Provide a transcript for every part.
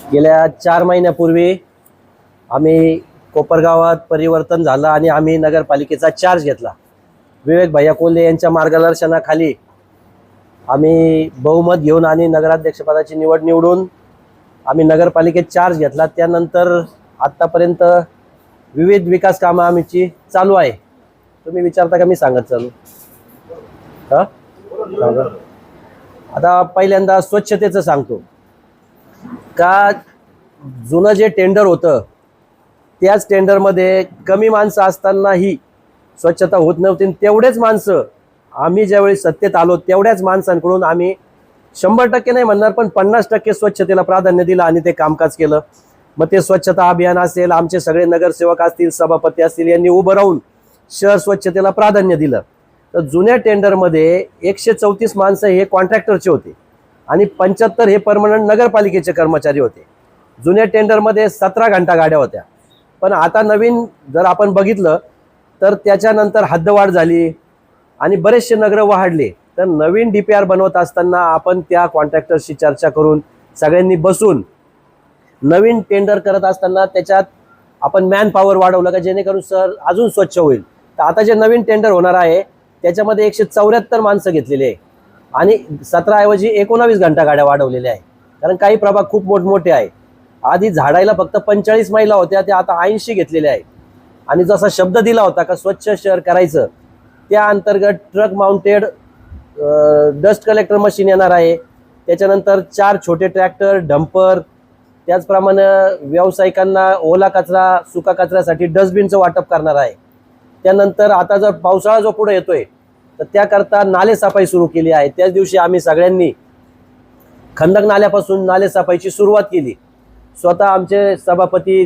गेल्या 4 महिन्यापूर्वी आम्ही कोपरगावात परिवर्तन झालं आणि आम्ही नगरपालिकेचा चार्ज घेतला. विवेक भैया कोल्हे यांच्या मार्गदर्शनाखाली आम्ही बहुमत घेऊन आणि नगराध्यक्षपदाची निवडून आम्ही नगरपालिकेत चार्ज घेतला. त्यानंतर आत्तापर्यंत विविध विकास कामं आमची चालू आहे. तुम्ही विचारता का मी सांगत चालू? हां, आता पहिल्यांदा स्वच्छतेचं सांगतो का. जुनं जे टेंडर होतं त्याच टेंडरमध्ये कमी माणसं असतानाही स्वच्छता होत नव्हती. तेवढेच माणसं आम्ही ज्यावेळी सत्तेत आलो तेवढ्याच माणसांकडून आम्ही 100% नाही म्हणणार पण 50% स्वच्छतेला प्राधान्य दिलं आणि ते कामकाज केलं. मग ते स्वच्छता अभियान असेल, आमचे सगळे नगरसेवक असतील, सभापती असतील, यांनी उभं राहून शहर स्वच्छतेला प्राधान्य दिलं. तर जुन्या टेंडरमध्ये 134 माणसं हे कॉन्ट्रॅक्टरचे होते आणि 75 हे परमनंट नगरपालिकेचे कर्मचारी होते. जुन्या टेंडरमध्ये 17 घंटा गाड्या होत्या. पण आता नवीन जर आपण बघितलं तर त्याच्यानंतर हद्दवाढ झाली आणि बरेचसे नगर वाढले. तर नवीन DPR बनवत असताना आपण त्या कॉन्ट्रॅक्टरशी चर्चा करून सगळ्यांनी बसून नवीन टेंडर करत असताना त्याच्यात आपण मॅन पॉवर वाढवलं का जेणेकरून शहर अजून स्वच्छ होईल. तर आता जे नवीन टेंडर होणार आहे त्याच्यामध्ये 174 माणसं घेतलेली आहे आणि 17 ऐवजी 19 घंटा गाड्या वाढवलेल्या आहे. कारण काही प्रभाग खूप मोठमोठे आहे. आधी झाडायला फक्त 45 महिला होत्या, त्या आता 80 घेतलेल्या आहे. आणि जसा शब्द दिला होता का स्वच्छ शहर करायचं त्या अंतर्गत truck mounted dust collector machine येणार आहे. त्याच्यानंतर 4 छोटे ट्रॅक्टर, डंपर, त्याचप्रमाणे व्यावसायिकांना ओला कचरा सुका कचऱ्यासाठी डस्टबिनचं वाटप करणार आहे. त्यानंतर आता जर पावसाळा जो पुढे येतोय तर त्याकरता नाले सफाई सुरू केली आहे. त्याच दिवशी आम्ही सगळ्यांनी खंदक नाल्यापासून नाले सफाईची सुरुवात केली. स्वतः आमचे सभापती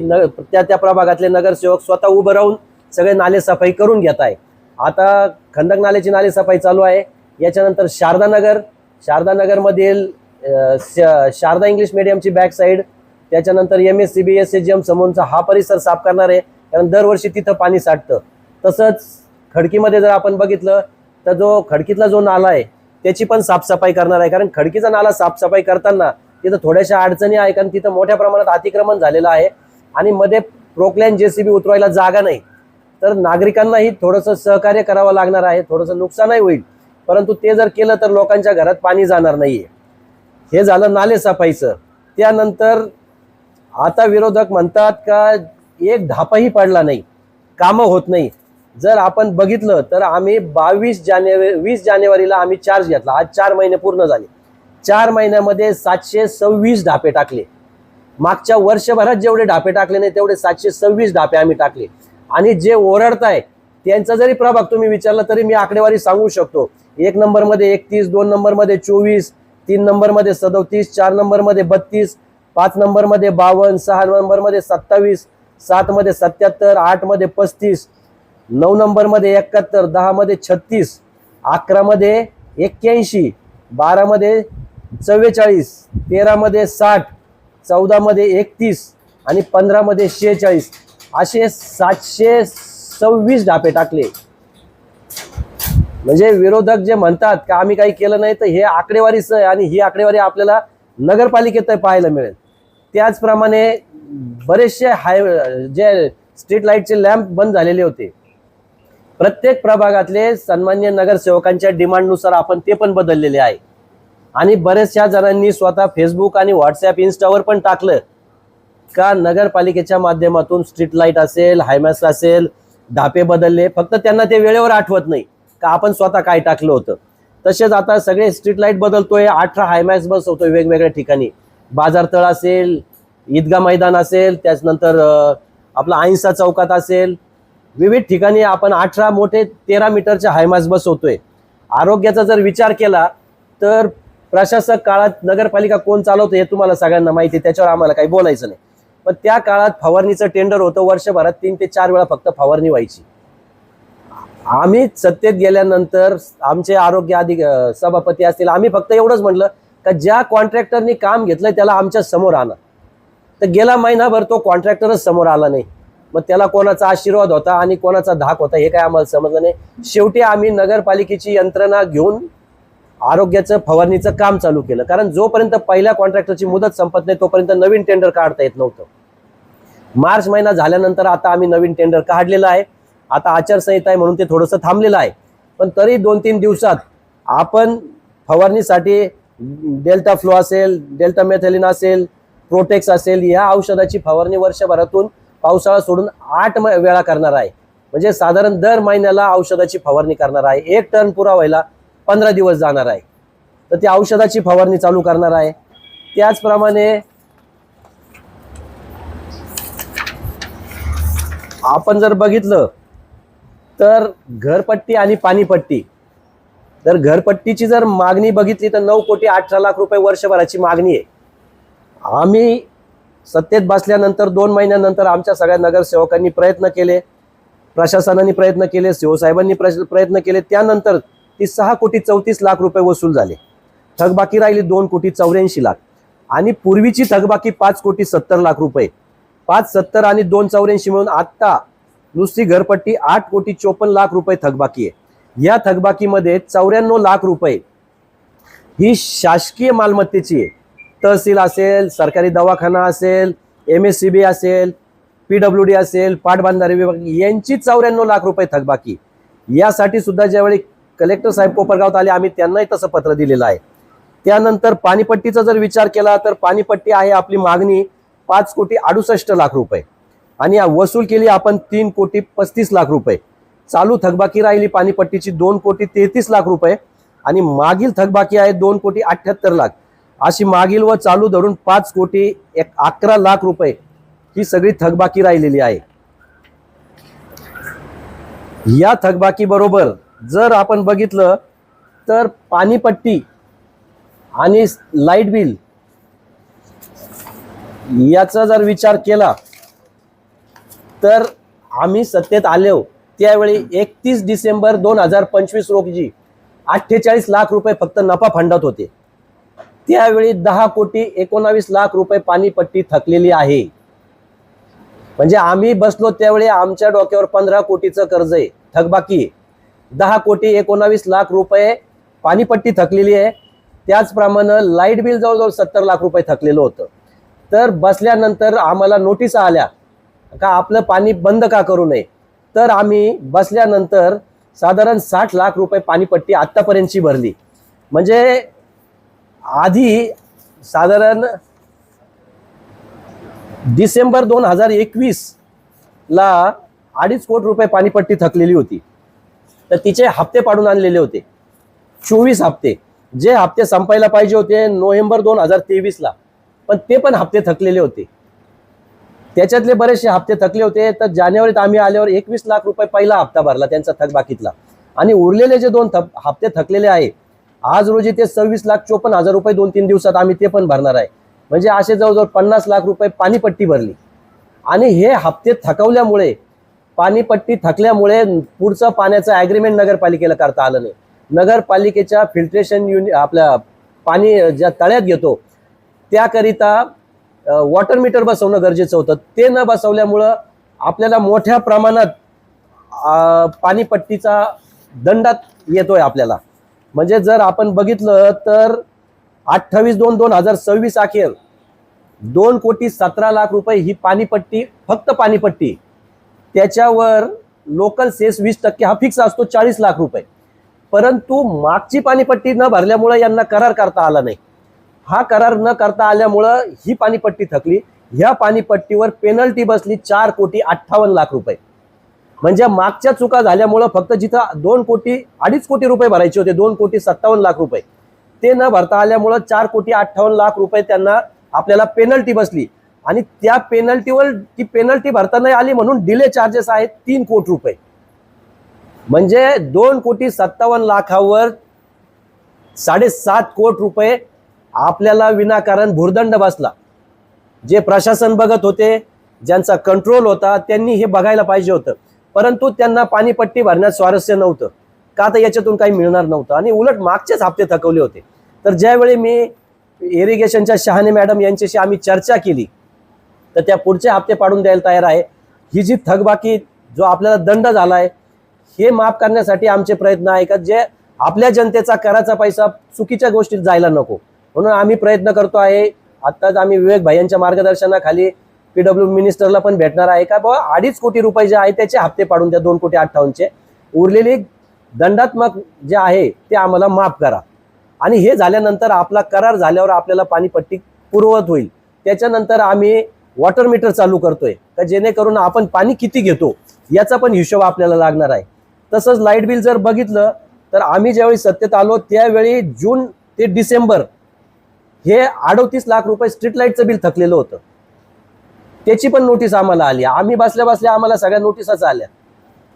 त्या प्रभागातले नगरसेवक स्वतः उभं राहून सगळे नाले सफाई करून घेत आहे. आता खंदक नाल्याची नाले सफाई चालू आहे. याच्यानंतर शारदा नगरमधील शारदा इंग्लिश मीडियमची बॅक साईड, त्याच्यानंतर MSCB SHGM समोरचा हा परिसर साफ करणार आहे. कारण दरवर्षी तिथं पाणी साठतं. तसंच खडकीमध्ये जर आपण बघितलं तर जो खडकीतला जो नाला आहे त्याची पण साफसफाई करणार आहे. कारण खडकीचा नाला साफसफाई करताना तिथं थोड्याशा अडचणी आहे, कारण तिथं मोठ्या प्रमाणात अतिक्रमण झालेलं आहे आणि मध्ये प्रोक्लाइन JCB उतरवायला जागा नाही. तर नागरिकांनाही थोडंसं सहकार्य करावं लागणार आहे. थोडंसं नुकसानही होईल, परंतु ते जर केलं तर लोकांच्या घरात पाणी जाणार नाहीये. हे झालं नाले सफाईचं. त्यानंतर आता विरोधक म्हणतात का एक धापाही पडला नाही, कामं होत नाही. जर आपण बघितलं तर आम्ही 20 जानेवारीला आम्ही चार्ज घेतला. आज 4 महिने पूर्ण झाले. 4 महिन्यामध्ये 726 ढापे टाकले. मागच्या वर्षभरात जेवढे ढापे टाकले नाही तेवढे 726 ढापे आम्ही टाकले. आणि जे ओरडताय त्यांचा जरी प्रभाग तुम्ही विचारला तरी मी आकडेवारी सांगू शकतो. 1 नंबरमध्ये 31, 2 नंबरमध्ये 24, 3 नंबरमध्ये 37, 4 नंबरमध्ये 32, 5 नंबरमध्ये 52, 6 नंबरमध्ये 27, 7 मध्ये 77, 8 मध्ये 35, 9 नंबरमध्ये 71, 10 मध्ये 36, 11 मध्ये 81, 12 मध्ये 44, 13 मध्ये 60, 14 मध्ये 31 आणि 15 मध्ये 46 असे 726 ढापे टाकले. म्हणजे विरोधक जे म्हणतात का आम्ही काही केलं नाही तर हे आकडेवारीच आहे आणि ही आकडेवारी आपल्याला नगरपालिकेत पाहायला मिळेल. त्याचप्रमाणे बरेचसे जे स्ट्रीट लाईटचे लॅम्प बंद झालेले होते. प्रत्येक प्रभागातले सन्मान्य नगरसेवकांच्या डिमांडनुसार आपण ते पण बदललेले आहे. आणि बरेचशा जणांनी स्वतः फेसबुक आणि व्हॉट्सॲप इंस्टावर पण टाकलं का नगरपालिकेच्या माध्यमातून स्ट्रीट लाईट असेल, हायमॅक्स असेल, ढापे बदलले. फक्त त्यांना ते वेळेवर आठवत नाही का आपण स्वतः काय टाकलं होतं. तसेच आता सगळे स्ट्रीट लाईट बदलतोय. 18 हायमॅक्स बसवतोय वेगवेगळ्या ठिकाणी. बाजारतळ असेल, ईदगा मैदान असेल, त्याच्यानंतर आपला अहिंसा चौकात असेल, विविध ठिकाणी आपण 18 मोठे 13 मीटरचे हायमॅक्स बसवतोय. आरोग्याचा जर विचार केला तर प्रशासक काळात नगरपालिका कोण चालवतं हे तुम्हाला सगळ्यांना माहिती आहे, त्याच्यावर आम्हाला काही बोलायचं नाही. पण त्या काळात फवारणीचं टेंडर होतं. वर्षभरात 3 ते 4 वेळा फक्त फवारणी व्हायची. आम्ही सत्तेत गेल्यानंतर आमचे आरोग्य सभापती असतील, आम्ही फक्त एवढंच म्हटलं का ज्या कॉन्ट्रॅक्टरनी काम घेतलंय त्याला आमच्या समोर आणा. तर गेला महिनाभर तो कॉन्ट्रॅक्टरच समोर आला नाही. मग त्याला कोणाचा आशीर्वाद होता आणि कोणाचा धाक होता हे काय आम्हाला समजलं नाही. शेवटी आम्ही नगरपालिकेची यंत्रणा घेऊन आरोग्याचं फवारणीचं काम चालू केलं, कारण जोपर्यंत पहिल्या कॉन्ट्रॅक्टरची मुदत संपत नाही तोपर्यंत नवीन टेंडर काढता येत नव्हतं. मार्च महिना झाल्यानंतर आता आम्ही नवीन टेंडर काढलेलं आहे. आता आचारसंहिता आहे म्हणून ते थोडंसं थांबलेलं आहे, पण तरी 2-3 दिवसात आपण फवारणीसाठी डेल्टा फ्लो असेल, डेल्टा मेथॅलिन असेल, प्रोटेक्स असेल, या औषधाची फवारणी वर्षभरातून पावसाळा सोडून 8 वेळा करणार आहे. म्हणजे साधारण दर महिन्याला औषधाची फवारणी करणार आहे. 1 टन पुरा व्हायला 15 दिवस जाणार आहे. तर ती औषधाची फवारणी चालू करणार आहे. त्याचप्रमाणे आपण जर बघितलं तर घरपट्टी आणि पाणीपट्टी, तर घरपट्टीची जर मागणी बघितली तर 9,18,00,000 रुपये वर्षभराची मागणी आहे. आम्ही सत्तेत बसल्यानंतर 2 महिन्यानंतर आमच्या सगळ्या नगरसेवकांनी प्रयत्न केले, प्रशासनाने प्रयत्न केले, शिवसाहेबांनी प्रयत्न केले. त्यानंतर ती 6,34,00,000 रुपये वसूल झाले. थकबाकी राहिली 2,84,00,000 आणि पूर्वीची थकबाकी 5,70,00,000 रुपये. 5,70 आणि 2,84 मिळून आत्ता नुसती घरपट्टी 8,54,00,000 रुपये थकबाकी आहे. या थकबाकीमध्ये 94,00,000 रुपये ही शासकीय मालमत्तेची आहे. तहसील असेल, सरकारी दवाखाना असेल, MSCB असेल, PWD असेल, पाटबंधारे विभाग यांची 94,00,000 रुपये थकबाकी. यासाठी सुद्धा ज्यावेळी कलेक्टर साहेब कोपरगावात आले आम्ही त्यांनाही तसं पत्र दिलेलं आहे. त्यानंतर पाणीपट्टीचा जर विचार केला तर पाणीपट्टी आहे आपली मागणी 5,68,00,000 रुपये आणि वसूल केली आपण 3,35,00,000 रुपये. चालू थकबाकी राहिली पाणीपट्टीची 2,33,00,000 रुपये आणि मागील थकबाकी आहे 2,78,00,000. अशी मागील व चालू धरून 5,11,00,000 रुपये ही सगळी थकबाकी राहिलेली आहे. या थकबाकी बरोबर जर आपण बघितलं तर पाणीपट्टी आणि लाईट बिल याचा जर विचार केला तर आम्ही सत्तेत आलो त्यावेळी 31 डिसेंबर 2025 रोजी 48,00,000 रुपये फक्त नफा फंडात होते. त्यावेळी 10,19,00,000 रुपये पाणीपट्टी थकलेली आहे. म्हणजे आम्ही बसलो त्यावेळी आमच्या डोक्यावर 15 कोटीचं कर्ज आहे, थकबाकी आहे. 10,19,00,000 रुपये पाणीपट्टी थकलेली आहे. त्याचप्रमाणे लाईट बिल जवळजवळ 70,00,000 रुपये थकलेलं होतं. तर बसल्यानंतर आम्हाला नोटीस आल्या का आपलं पाणी बंद का करू नये. तर आम्ही बसल्यानंतर साधारण 60,00,000 रुपये पाणीपट्टी आत्तापर्यंतची भरली. म्हणजे आधी साधारण डिसेंबर 2021 ला 2.5 कोटी रुपये पाणीपट्टी थकलेली होती. तर तिचे हप्ते पाडून आणलेले होते 24 हप्ते. जे हप्ते संपायला पाहिजे होते नोव्हेंबर 2023 ला, पण ते पण हप्ते थकलेले होते. त्याच्यातले बरेचसे हप्ते थकले होते. तर जानेवारीत आम्ही आल्यावर 21,00,000 रुपये पहिला हप्ता भरला त्यांचा थकबाकीतला आणि उरलेले जे 2 हप्ते थकलेले आहे आज रोजी ते 26,54,000 रुपये 2-3 दिवसात आम्ही ते पण भरणार आहे. म्हणजे असे जवळजवळ 50,00,000 रुपये पाणीपट्टी भरली. आणि हे हप्ते थकवल्यामुळे, पाणीपट्टी थकल्यामुळे पुढचं पाण्याचं ॲग्रीमेंट नगरपालिकेला करता आलं नाही. नगरपालिकेच्या फिल्ट्रेशन युनिट आपल्या पाणी ज्या तळ्यात घेतो त्याकरिता वॉटर मीटर बसवणं गरजेचं होतं. ते न बसवल्यामुळं आपल्याला मोठ्या प्रमाणात पाणीपट्टीचा दंडात येतोय आपल्याला. म्हणजे जर आपण बघितलं तर 28/2/2026 अखेर 2,17,00,000 रुपये ही पाणीपट्टी, फक्त पाणीपट्टी. त्याच्यावर लोकल सेस 20% हा फिक्स असतो 40,00,000 रुपये. परंतु मागची पाणीपट्टी न भरल्यामुळे यांना करार करता आला नाही. हा करार न करता आल्यामुळं ही पाणीपट्टी थकली. ह्या पाणीपट्टीवर पेनल्टी बसली 4,58,00,000 रुपये. म्हणजे मागच्या चुका झाल्यामुळं फक्त जिथं 2,2.5 कोटी रुपये भरायचे होते 2,57,00,000 रुपये ते न भरता आल्यामुळं 4,58,00,000 रुपये त्यांना आपल्याला पेनल्टी बसली. आणि त्या पेनल्टीवर ती पेनल्टी भरता नाही आली म्हणून डिले चार्जेस आहेत 3 कोटी रुपये. म्हणजे 2,57,00,000वर 7.5 कोटी रुपये आपल्याला विनाकारण भुर्दंड बसला. जे प्रशासन बघत होते, ज्यांचा कंट्रोल होता, त्यांनी हे बघायला पाहिजे होतं. परंतु त्यांना पाणीपट्टी भरण्यात स्वारस्य नव्हतं, का तर याच्यातून काही मिळणार नव्हतं आणि उलट मागचेच हप्ते थकवले होते. तर ज्यावेळी मी इरिगेशनच्या शहाणे मॅडम यांच्याशी आम्ही चर्चा केली तर त्या पुढचे हप्ते पाडून द्यायला तयार आहे. ही जी थकबाकी जो आपल्याला दंड झाला आहे हे माफ करण्यासाठी आमचे प्रयत्न आहे का जे आपल्या जनतेचा कराचा पैसा चुकीच्या गोष्टीत जायला नको, म्हणून आम्ही प्रयत्न करतो आहे. आत्ताच आम्ही विवेक भाई यांच्या मार्गदर्शनाखाली PW मिनिस्टरला पण भेटणार आहे का बाबा 2.5 कोटी रुपये जे आहे त्याचे हप्ते पाडून द्या, 2,58,00,000 उरलेली दंडात्मक जे आहे ते आम्हाला माफ करा. आणि हे झाल्यानंतर आपला करार झाल्यावर आपल्याला पाणीपट्टी पूर्ववत होईल. त्याच्यानंतर आम्ही वॉटर मीटर चालू करतोय का जेणेकरून आपण पाणी किती घेतो याचा पण हिशोब आपल्याला लागणार आहे. तसंच लाईट बिल जर बघितलं तर आम्ही ज्यावेळी सत्तेत आलो त्यावेळी जून ते डिसेंबर हे 38 लाख रुपये स्ट्रीट लाईटचं बिल थकलेलं होतं. त्याची पण नोटीस आम्हाला आली. आम्ही बसल्या बसल्या आम्हाला सगळ्या नोटिसाच आल्या.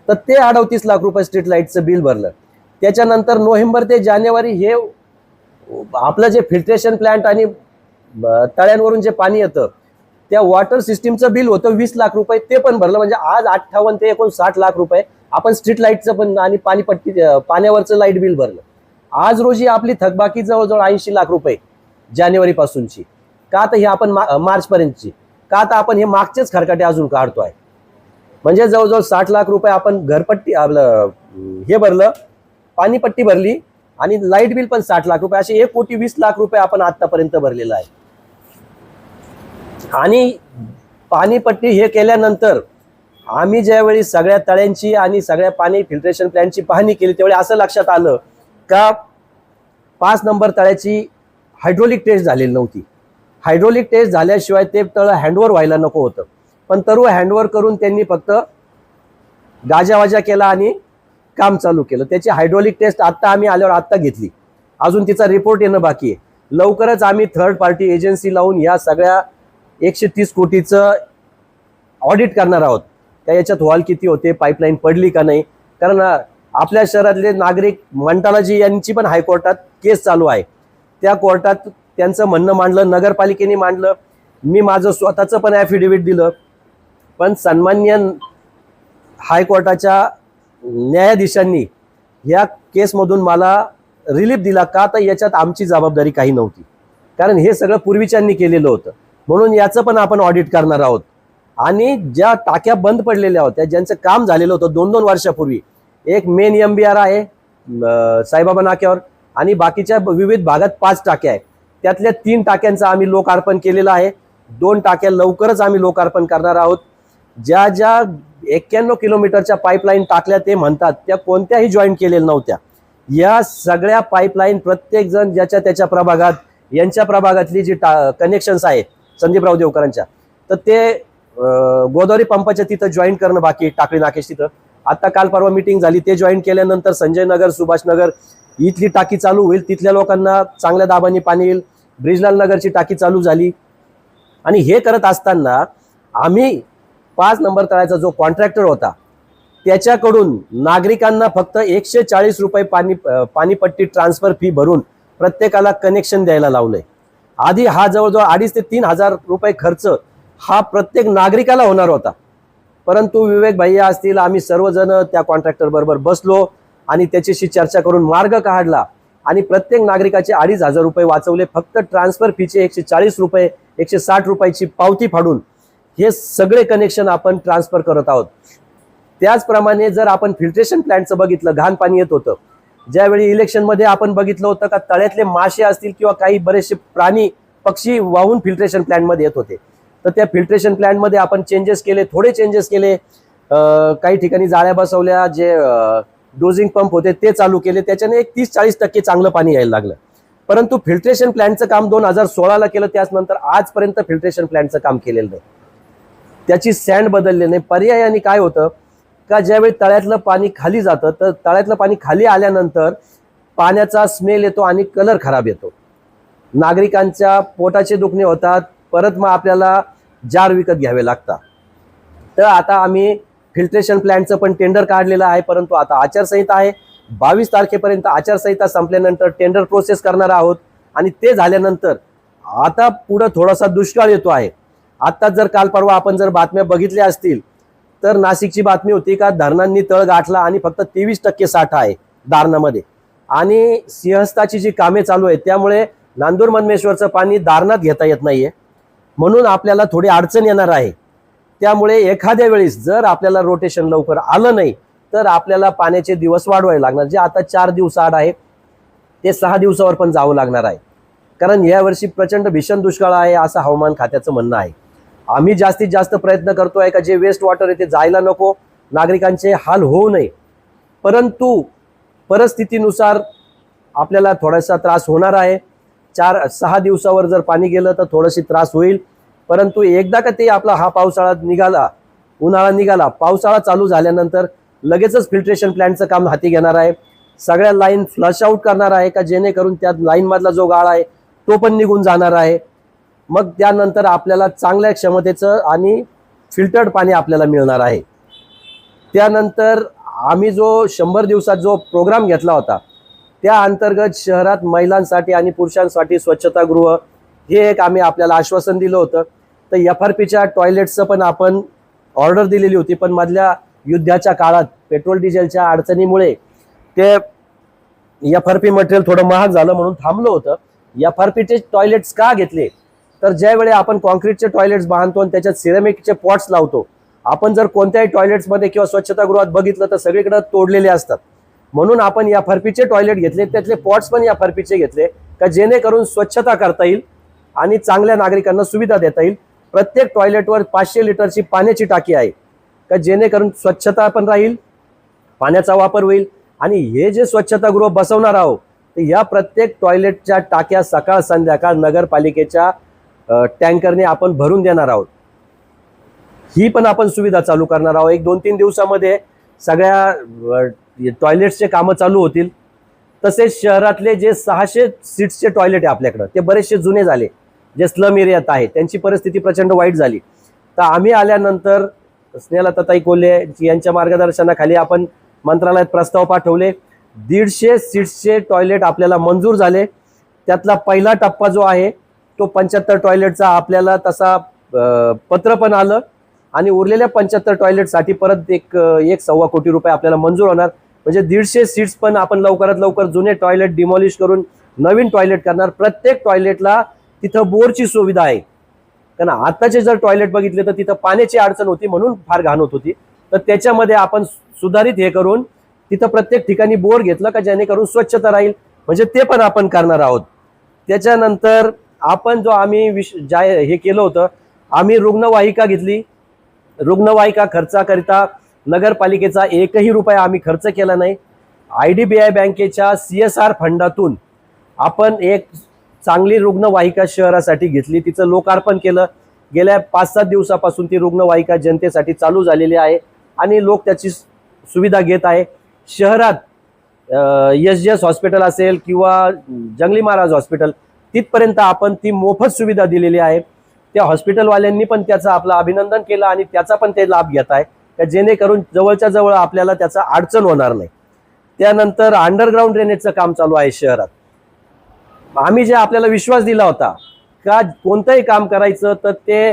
तर ते 38 लाख रुपये स्ट्रीट लाईटचं बिल भरलं. त्याच्यानंतर नोव्हेंबर ते जानेवारी हे आपलं जे फिल्ट्रेशन प्लांट आणि तळ्यांवरून जे पाणी येतं त्या वॉटर सिस्टीमचं बिल होतं 20 लाख रुपये, ते पण भरलं. म्हणजे आज 58 ते 59 लाख रुपये आपण स्ट्रीट लाईटचं पण आणि पाणीपट्टी पाण्यावरचं लाईट बिल भरलं. आज रोजी आपली थकबाकी जवळजवळ 80 लाख रुपये जानेवारी पासूनची. का तर हे आपण मार्च पर्यंतची, का तर आपण हे मागचेच खरकाटे अजून काढतो आहे. म्हणजे जवळजवळ 60 लाख रुपये आपण घरपट्टी आपलं हे भरलं, पाणीपट्टी भरली आणि लाईट बिल पण 60 लाख रुपये, असे 1,20,00,000 रुपये आपण आतापर्यंत भरलेला आहे. आणि पाणीपट्टी हे केल्यानंतर आम्ही ज्यावेळी सगळ्या तळ्यांची आणि सगळ्या पाणी फिल्ट्रेशन प्लॅनची पाहणी केली त्यावेळी असं लक्षात आलं का 5 नंबर तळ्याची हायड्रोलिक टेस्ट झालेली नव्हती. हायड्रोलिक टेस्ट झाल्याशिवाय ते तळ हँडओव्हर व्हायला नको होतं, पण तरू हँडओव्हर करून त्यांनी फक्त गाजावाजा केला आणि काम चालू केलं. त्याची हायड्रोलिक टेस्ट आत्ता आम्ही आल्यावर आत्ता घेतली, अजून तिचा रिपोर्ट येणं बाकी आहे. लवकरच आम्ही थर्ड पार्टी एजन्सी लावून या सगळ्या 130 कोटीचं ऑडिट करणार आहोत. त्या याच्यात हॉल किती होते, पाईपलाईन पडली का नाही. कारण आपल्या शहरातले नागरिक मंटालाजी यांची पण हायकोर्टात केस चालू आहे. त्या कोर्टात त्यांचं म्हणणं मांडलं, नगरपालिकेने मांडलं, मी माझं स्वतःचं पण ॲफिडेव्हिट दिलं. पण सन्मान्य हायकोर्टाच्या न्यायाधीशांनी या केसमधून मला रिलीफ दिला. का तर याच्यात आमची जबाबदारी काही नव्हती, कारण हे सगळं पूर्वीच्यांनी केलेलं होतं. म्हणून याचं पण आपण ऑडिट करणार आहोत. आणि ज्या टाक्या बंद पडलेल्या होत्या, ज्यांचं काम झालेलं होतं 2-2 वर्षापूर्वी, एक मेन MBR आहे साईबाबा नाक्यावर आणि बाकीच्या विविध भागात 5 टाक्या आहेत. त्यातल्या 3 टाक्यांचं आम्ही लोकार्पण केलेलं आहे. 2 टाक्या लवकरच आम्ही लोकार्पण करणार आहोत. ज्या 91 किलोमीटरच्या पाईपलाईन टाकल्या ते म्हणतात त्या कोणत्याही जॉईंट केलेल्या नव्हत्या. या सगळ्या पाईपलाईन प्रत्येक जण ज्याच्या त्याच्या प्रभागात, यांच्या प्रभागातली जी कनेक्शन्स आहेत संदीपराव देवकरांच्या, तर ते गोदावरी पंपाच्या तिथं जॉईंट करणं बाकी, टाकळी नाकेश तिथं. आता काल परवा मीटिंग झाली, ते जॉईंट केल्यानंतर संजय नगर, सुभाष नगर इथली टाकी चालू होईल. तिथल्या लोकांना चांगल्या दाबाने पाणी येईल. ब्रिजलाल नगरची टाकी चालू झाली. आणि हे करत असताना आम्ही 5 नंबर तळ्याचा जो कॉन्ट्रॅक्टर होता त्याच्याकडून नागरिकांना फक्त 140 रुपये पाणीपट्टी ट्रान्सफर फी भरून प्रत्येकाला कनेक्शन द्यायला लावलंय. आधी हा जवळजवळ 2,500 ते 3,000 रुपये खर्च हा प्रत्येक नागरिकाला होणार होता. परंतु विवेक भैया असतील, आम्ही सर्वजण त्या कॉन्ट्रॅक्टर बरोबर बसलो आणि त्याच्याशी चर्चा करून मार्ग काढला आणि प्रत्येक नागरिकाचे 2,500 रुपये वाचवले. फक्त ट्रान्सफर फीचे 140 रुपये, 160 रुपयाची पावती फाडून हे सगळे कनेक्शन आपण ट्रान्सफर करत आहोत. त्याचप्रमाणे जर आपण फिल्ट्रेशन प्लॅन्टचं बघितलं, घाण पाणी येत होतं. ज्यावेळी इलेक्शनमध्ये आपण बघितलं होतं का तळ्यातले मासे असतील किंवा काही बरेचसे प्राणी पक्षी वाहून फिल्ट्रेशन प्लॅन्टमध्ये येत होते. तर त्या फिल्ट्रेशन प्लॅन्टमध्ये आपण चेंजेस केले, थोडे चेंजेस केले. काही ठिकाणी जाळ्या बसवल्या, जे डोजिंग पंप होते ते चालू केले. त्याच्याने 30-40% चांगलं पाणी यायला लागलं. परंतु फिल्ट्रेशन प्लॅन्टचं काम 2016ला केलं. त्याचनंतर आजपर्यंत फिल्ट्रेशन प्लॅन्टचं काम केलेलं नाही. त्याची सँड बदलले नाही. पर्यायाने काय होतं का ज्यावेळी तळ्यातलं पाणी खाली जातं तर तळ्यातलं पाणी खाली आल्यानंतर पाण्याचा स्मेल येतो आणि कलर खराब येतो. नागरिकांच्या पोटाचे दुखणे होतात. परत मग आपल्याला जार विकत घ्यावे लागतात. तर आता आम्ही फिल्ट्रेशन प्लॅन्टचं पण टेंडर काढलेलं आहे. परंतु आता आचारसंहिता आहे. 22 तारखेपर्यंत आचारसंहिता संपल्यानंतर टेंडर प्रोसेस करणार आहोत. आणि ते झाल्यानंतर आता पुढं थोडासा दुष्काळ येतो आहे. आता जर काल परवा आपण जर बातम्या बघितल्या असतील तर नाशिकची बातमी होती का धरणांनी तळ गाठला आणि फक्त 23% साठा आहे दारणामध्ये. आणि सिंहस्थाची जी कामे चालू आहेत त्यामुळे नांदूर मनमेश्वरचं पाणी दारणात घेता येत नाहीये. म्हणून आपल्याला थोडी अडचण येणार आहे. त्यामुळे एखाद्या वेळेस जर आपल्याला रोटेशन लवकर आलं नाही तर आपल्याला पाण्याचे दिवस वाढवावे लागणार. जे आता 4 दिवस आड आहे ते 6 दिवसावर पण जावं लागणार आहे. कारण यावर्षी प्रचंड भीषण दुष्काळ आहे असं हवामान खात्याचं म्हणणं आहे. आम्ही जास्तीत जास्त प्रयत्न करतोय का जे वेस्ट वॉटर आहे ते जायला नको, नागरिकांचे हाल होऊ नये. परंतु परिस्थितीनुसार आपल्याला थोडासा त्रास होणार आहे. 4-6 दिवसावर जर पाणी गेलं तर थोडीशी त्रास होईल. परंतु एकदा का ते आपला हा पावसाळा निघाला, उन्हाळा निघाला, पावसाळा चालू झाल्यानंतर लगेचच फिल्ट्रेशन प्लॅन्टचं काम हाती घेणार आहे. सगळ्या लाईन फ्लश आउट करणार आहे का जेणेकरून त्या लाईनमधला जो गाळ आहे तो पण निघून जाणार आहे. मग त्यानंतर आपल्याला चांगल्या क्षमतेचं आणि फिल्टर्ड पाणी आपल्याला मिळणार आहे. त्यानंतर आम्ही जो 100 दिवसात जो प्रोग्राम घेतला होता त्या अंतर्गत शहरात महिलांसाठी आणि पुरुषांसाठी स्वच्छतागृह हे एक आम्ही आपल्याला आश्वासन दिलं होतं. तर FRPच्या टॉयलेट्सचं पण आपण ऑर्डर दिलेली होती, पण मधल्या युद्धाच्या काळात पेट्रोल डिझेलच्या अडचणीमुळे ते FRP मटेरियल थोडं महाग झालं म्हणून थांबलं होतं. FRPचे टॉयलेट्स का घेतले तर ज्यावेळी आपण कॉन्क्रीटचे टॉयलेट्स बांधतो आणि त्याच्यात सिरेमिकचे पॉट्स लावतो, आपण जर कोणत्याही टॉयलेट्समध्ये किंवा स्वच्छतागृहात बघितलं तर सगळीकडे तोडलेले असतात. म्हणून आपण FRPचे टॉयलेट घेतले, त्यातले पॉट्स पण FRPचे घेतले का जेणेकरून स्वच्छता करता येईल आणि चांगल्या नागरिकांना सुविधा देता येईल. प्रत्येक टॉयलेटवर 500 लिटरची पाण्याची टाकी आहे का जेणेकरून स्वच्छता पण राहील, पाण्याचा वापर होईल. आणि हे जे स्वच्छतागृह बसवणार आहोत तर या प्रत्येक टॉयलेटच्या टाक्या सकाळ संध्याकाळ नगरपालिकेच्या टँकरने आपण भरून देणार आहोत. ही पण आपण सुविधा चालू करणार आहोत. 1-2-3 दिवसामध्ये सगळ्या टॉयलेट्सचे कामं चालू होतील. तसेच शहरातले जे 600 सीट्सचे टॉयलेट आहे आपल्याकडं ते बरेचसे जुने झाले, जे स्लम एरियात आहे त्यांची परिस्थिती प्रचंड वाईट झाली. तर आम्ही आल्यानंतर स्नेहलताताई कोल्हे यांच्या मार्गदर्शनाखाली आपण मंत्रालयात प्रस्ताव पाठवले. 150 सीट्सचे टॉयलेट आपल्याला मंजूर झाले. त्यातला पहिला टप्पा जो आहे तो 75 टॉयलेटचा आपल्याला तसा पत्र पण आलं आणि उरलेल्या 75 टॉयलेटसाठी परत 1-1.25 कोटी रुपये आपल्याला मंजूर होणार. म्हणजे 150 सीट्स पण आपण लवकरात लवकर जुने टॉयलेट डिमॉलिश करून नवीन टॉयलेट करणार. प्रत्येक टॉयलेटला तिथं बोरची सुविधा आहे. कारण आताचे जर टॉयलेट बघितले तर तिथं पाण्याची अडचण होती म्हणून फार घाण होत होती. तर त्याच्यामध्ये आपण सुधारित हे करून तिथं प्रत्येक ठिकाणी बोर घेतलं का जेणेकरून स्वच्छता राहील. म्हणजे ते पण आपण करणार आहोत. त्याच्यानंतर आपण जो आम्ही हे केलं होतं, आम्ही रुग्णवाहिका घेतली. रुग्णवाहिका खर्चाकरिता नगरपालिकेचा 1ही रुपया आम्ही खर्च केला नाही. IDBI बँकेच्या CSR फंडातून आपण एक चांगली रुग्णवाहिका शहरासाठी घेतली, तिचं लोकार्पण केलं. गेल्या 5-7 दिवसापासून ती रुग्णवाहिका जनतेसाठी चालू झालेली आहे आणि लोक त्याची सुविधा घेत आहे. शहरात SGS हॉस्पिटल असेल किंवा जंगली महाराज हॉस्पिटल तिथपर्यंत आपण ती मोफत सुविधा दिलेली आहे. त्या हॉस्पिटलवाल्यांनी पण त्याचं आपलं अभिनंदन केलं आणि त्याचा पण ते लाभ घेत आहे जेणेकरून जवळच्या जवळ आपल्याला त्याचा अडचण होणार नाही. त्यानंतर अंडरग्राऊंड ड्रेनेजचं काम चालू आहे शहरात. आम्ही जे आपल्याला विश्वास दिला होता का कोणतंही काम करायचं तर ते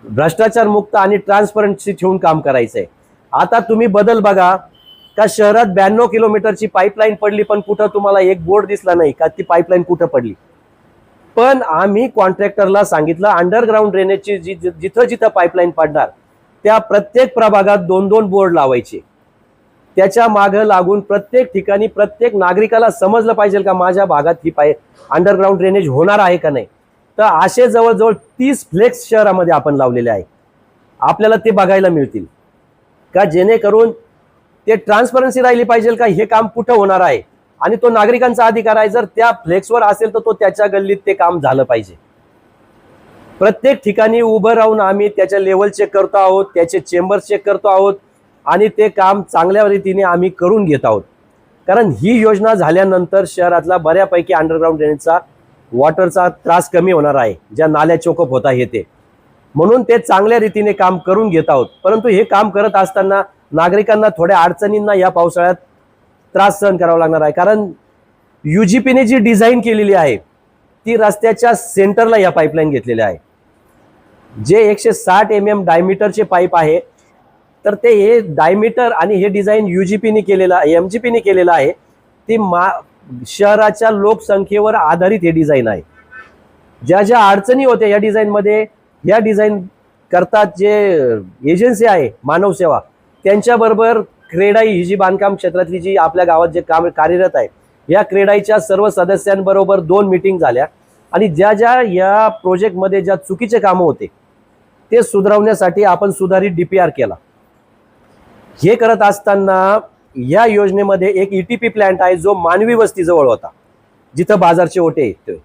भ्रष्टाचार मुक्त आणि ट्रान्सपरन्सी ठेवून काम करायचंय. आता तुम्ही बदल बघा का शहरात 92 किलोमीटरची पाईपलाईन पडली पण कुठं तुम्हाला एक बोर्ड दिसला नाही का ती पाईपलाईन कुठं पडली. पण आम्ही कॉन्ट्रॅक्टरला सांगितलं अंडरग्राऊंड ड्रेनेजची जिथं जिथं पाईपलाईन पडणार त्या प्रत्येक प्रभागात 2-2 बोर्ड लावायचे. त्याच्या मागं लागून प्रत्येक ठिकाणी प्रत्येक नागरिकाला समजलं पाहिजे का माझ्या भागात ही अंडरग्राऊंड ड्रेनेज होणार आहे का नाही. तर असे जवळजवळ 30 फ्लेक्स शहरामध्ये आपण लावलेले आहे. आपल्याला ते बघायला मिळतील का जेणेकरून ते ट्रान्सपरन्सी राहिली पाहिजे का हे काम कुठं होणार आहे आणि तो नागरिकांचा अधिकार आहे. जर त्या फ्लेक्सवर असेल तर तो त्याच्या गल्लीत ते काम झालं पाहिजे. प्रत्येक ठिकाणी उभं राहून आम्ही त्याच्या लेवल चेक करतो आहोत, त्याचे चेंबर चेक करतो आहोत आणि ते काम चांगल्या रीतीने आम्ही करून घेत आहोत. कारण ही योजना झाल्यानंतर शहरातला बऱ्यापैकी अंडरग्राऊंड ड्रेनेजचा वॉटरचा त्रास कमी होणार आहे, ज्या नाल्या चोकअप होत आहे ते. म्हणून ते चांगल्या रीतीने काम करून घेत आहोत. परंतु हे काम करत असताना नागरिकांना थोड्या अडचणींना या पावसाळ्यात त्रास सहन करावा लागणार आहे. कारण UGPने जी डिझाईन केलेली आहे ती रस्त्याच्या सेंटरला या पाईपलाईन घेतलेल्या आहे. जे 160 mm डायमीटरचे पाईप आहे तर ते हे डायमीटर आणि हे डिझाईन UGPने केलेलं MGPने केलेलं आहे. ती शहराच्या लोकसंख्येवर आधारित हे डिझाईन आहे. ज्या ज्या अडचणी होत्या या डिझाईनमध्ये या डिझाईन करतात जे एजन्सी आहे मानव सेवा त्यांच्याबरोबर क्रेडाई ही जी बांधकाम क्षेत्रातली जी आपल्या गावात जे काम कार्यरत आहे, या क्रेडाईच्या सर्व सदस्यांबरोबर 2 मीटिंग झाल्या आणि ज्या ज्या या प्रोजेक्टमध्ये ज्या चुकीचे कामं होते ते सुधारवण्यासाठी आपण सुधारित DPR केला. हे करत असताना या योजनेमध्ये एक ETP प्लांट आहे जो मानवी वस्तीजवळ होता, जिथं बाजारचे ओटे येतोय.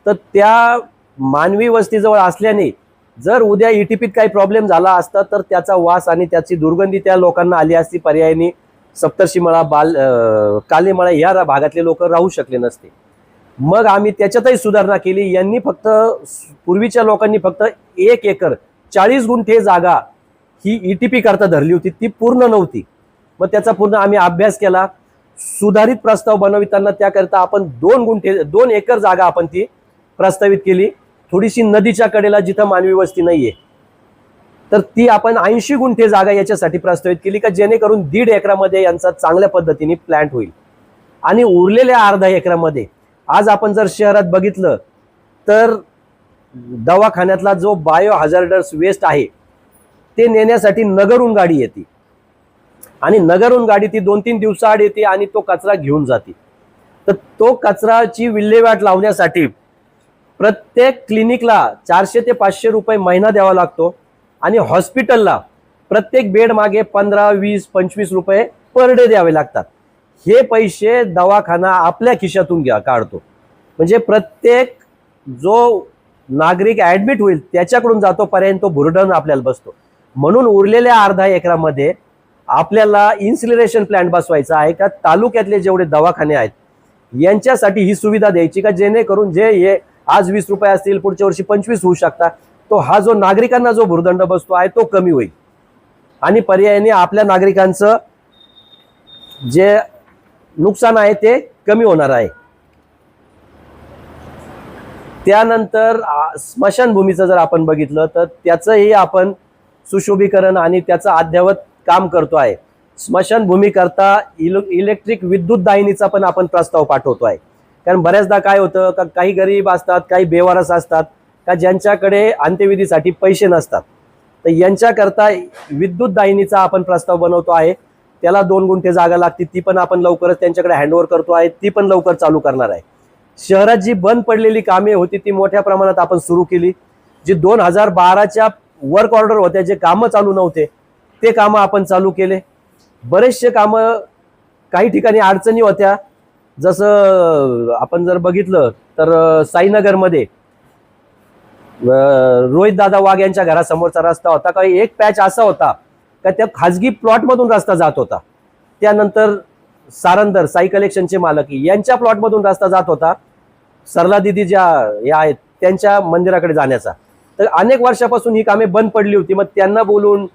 तर त्या मानवी वस्तीजवळ असल्याने जर उद्या ETPत काही प्रॉब्लेम झाला असता तर त्याचा वास आणि त्याची दुर्गंधी त्या लोकांना आली असती. पर्यायाने सप्तर्षीमळा, कालेमळा या भागातले लोक राहू शकले नसते. मग आम्ही त्याच्यातही सुधारणा केली. यांनी फक्त पूर्वीच्या लोकांनी फक्त 1 एकर 40 गुंठे जागा ही ETP करता धरली होती, ती पूर्ण नव्हती. मग त्याचा पूर्ण आम्ही अभ्यास केला. सुधारित प्रस्ताव बनविताना त्याकरता आपण 2 एकर जागा आपण ती प्रस्तावित केली, थोडीशी नदीच्या कडेला जिथं मानवी वस्ती नाहीये. तर ती आपण 80 गुंठे जागा याच्यासाठी प्रस्तावित केली का जेणेकरून 1.5 एकरामध्ये यांचा चांगल्या पद्धतीने प्लांट होईल. आणि उरलेल्या अर्धा एकरामध्ये आज आपण जर शहरात बघितलं तर दवाखान्यातला जो बायो हजार्डस वेस्ट आहे ते नेण्यासाठी नगरहून गाडी येते आणि नगरहून गाडी ती 2-3 दिवसाआड येते आणि तो कचरा घेऊन जाते. तर तो कचराची विल्हेवाट लावण्यासाठी प्रत्येक क्लिनिकला 400 ते 500 रुपये महिना द्यावा लागतो आणि हॉस्पिटलला प्रत्येक बेड मागे 15, 20, 25 रुपये पर डे द्यावे लागतात. हे पैसे दवाखाना आपल्या खिशातून काढतो. म्हणजे प्रत्येक जो नागरिक ऍडमिट होईल त्याच्याकडून जातो पर्यंत तो भुरडण आपल्याला बसतो. म्हणून उरलेल्या अर्धा एकरामध्ये आपल्याला इन्सिलरेशन प्लांट बसवायचा आहे का तालुक्यातले जेवढे दवाखाने आहेत यांच्यासाठी ही सुविधा द्यायची का जेणेकरून जे हे आज 20 रुपये असतील पुढच्या वर्षी 25 होऊ शकतात, तो हा जो नागरिकांना जो भुर्दंड बसतो आहे तो कमी होईल आणि पर्यायाने आपल्या नागरिकांचं जे नुकसान आहे ते कमी होणार आहे. त्यानंतर स्मशानभूमीचं जर आपण बघितलं तर त्याचंही आपण सुशोभीकरण आणि त्याचं अद्ययावत काम करतो आहे. स्मशानभूमी करता इलेक्ट्रिक विद्युत दाहिनीचा पण आपण प्रस्ताव पाठवतो आहे. कारण बऱ्याचदा काय होतं का काही गरीब असतात, काही बेवारस असतात का ज्यांच्याकडे अंत्यविधीसाठी पैसे नसतात, तर यांच्याकरता विद्युत दाहिनीचा आपण प्रस्ताव बनवतो आहे. त्याला 2 गुंठे जागा लागते, ती पण आपण लवकरच त्यांच्याकडे हँडओव्हर करतो आहे, ती पण लवकर चालू करणार आहे. शहरात जी बंद पडलेली कामे होती ती मोठ्या प्रमाणात आपण सुरू केली. जी 2012च्या वर्क ऑर्डर होत्या, जे कामं चालू नव्हते ते कामं आपण चालू केले. बरेचसे कामं काही ठिकाणी अडचणी होत्या, जसं आपण जर बघितलं तर साईनगरमध्ये रोहित दादा वाघ यांच्या घरासमोरचा रस्ता होता का एक पॅच असा होता का त्या खाजगी प्लॉटमधून रस्ता जात होता. त्यानंतर सारंदर साई कलेक्शनचे मालक यांच्या प्लॉटमधून रस्ता जात होता सरला दिदी ज्या या आहेत त्यांच्या मंदिराकडे जाण्याचा. तर अनेक वर्षापासून ही कामे बंद पडली होती. मग त्यांना बोलून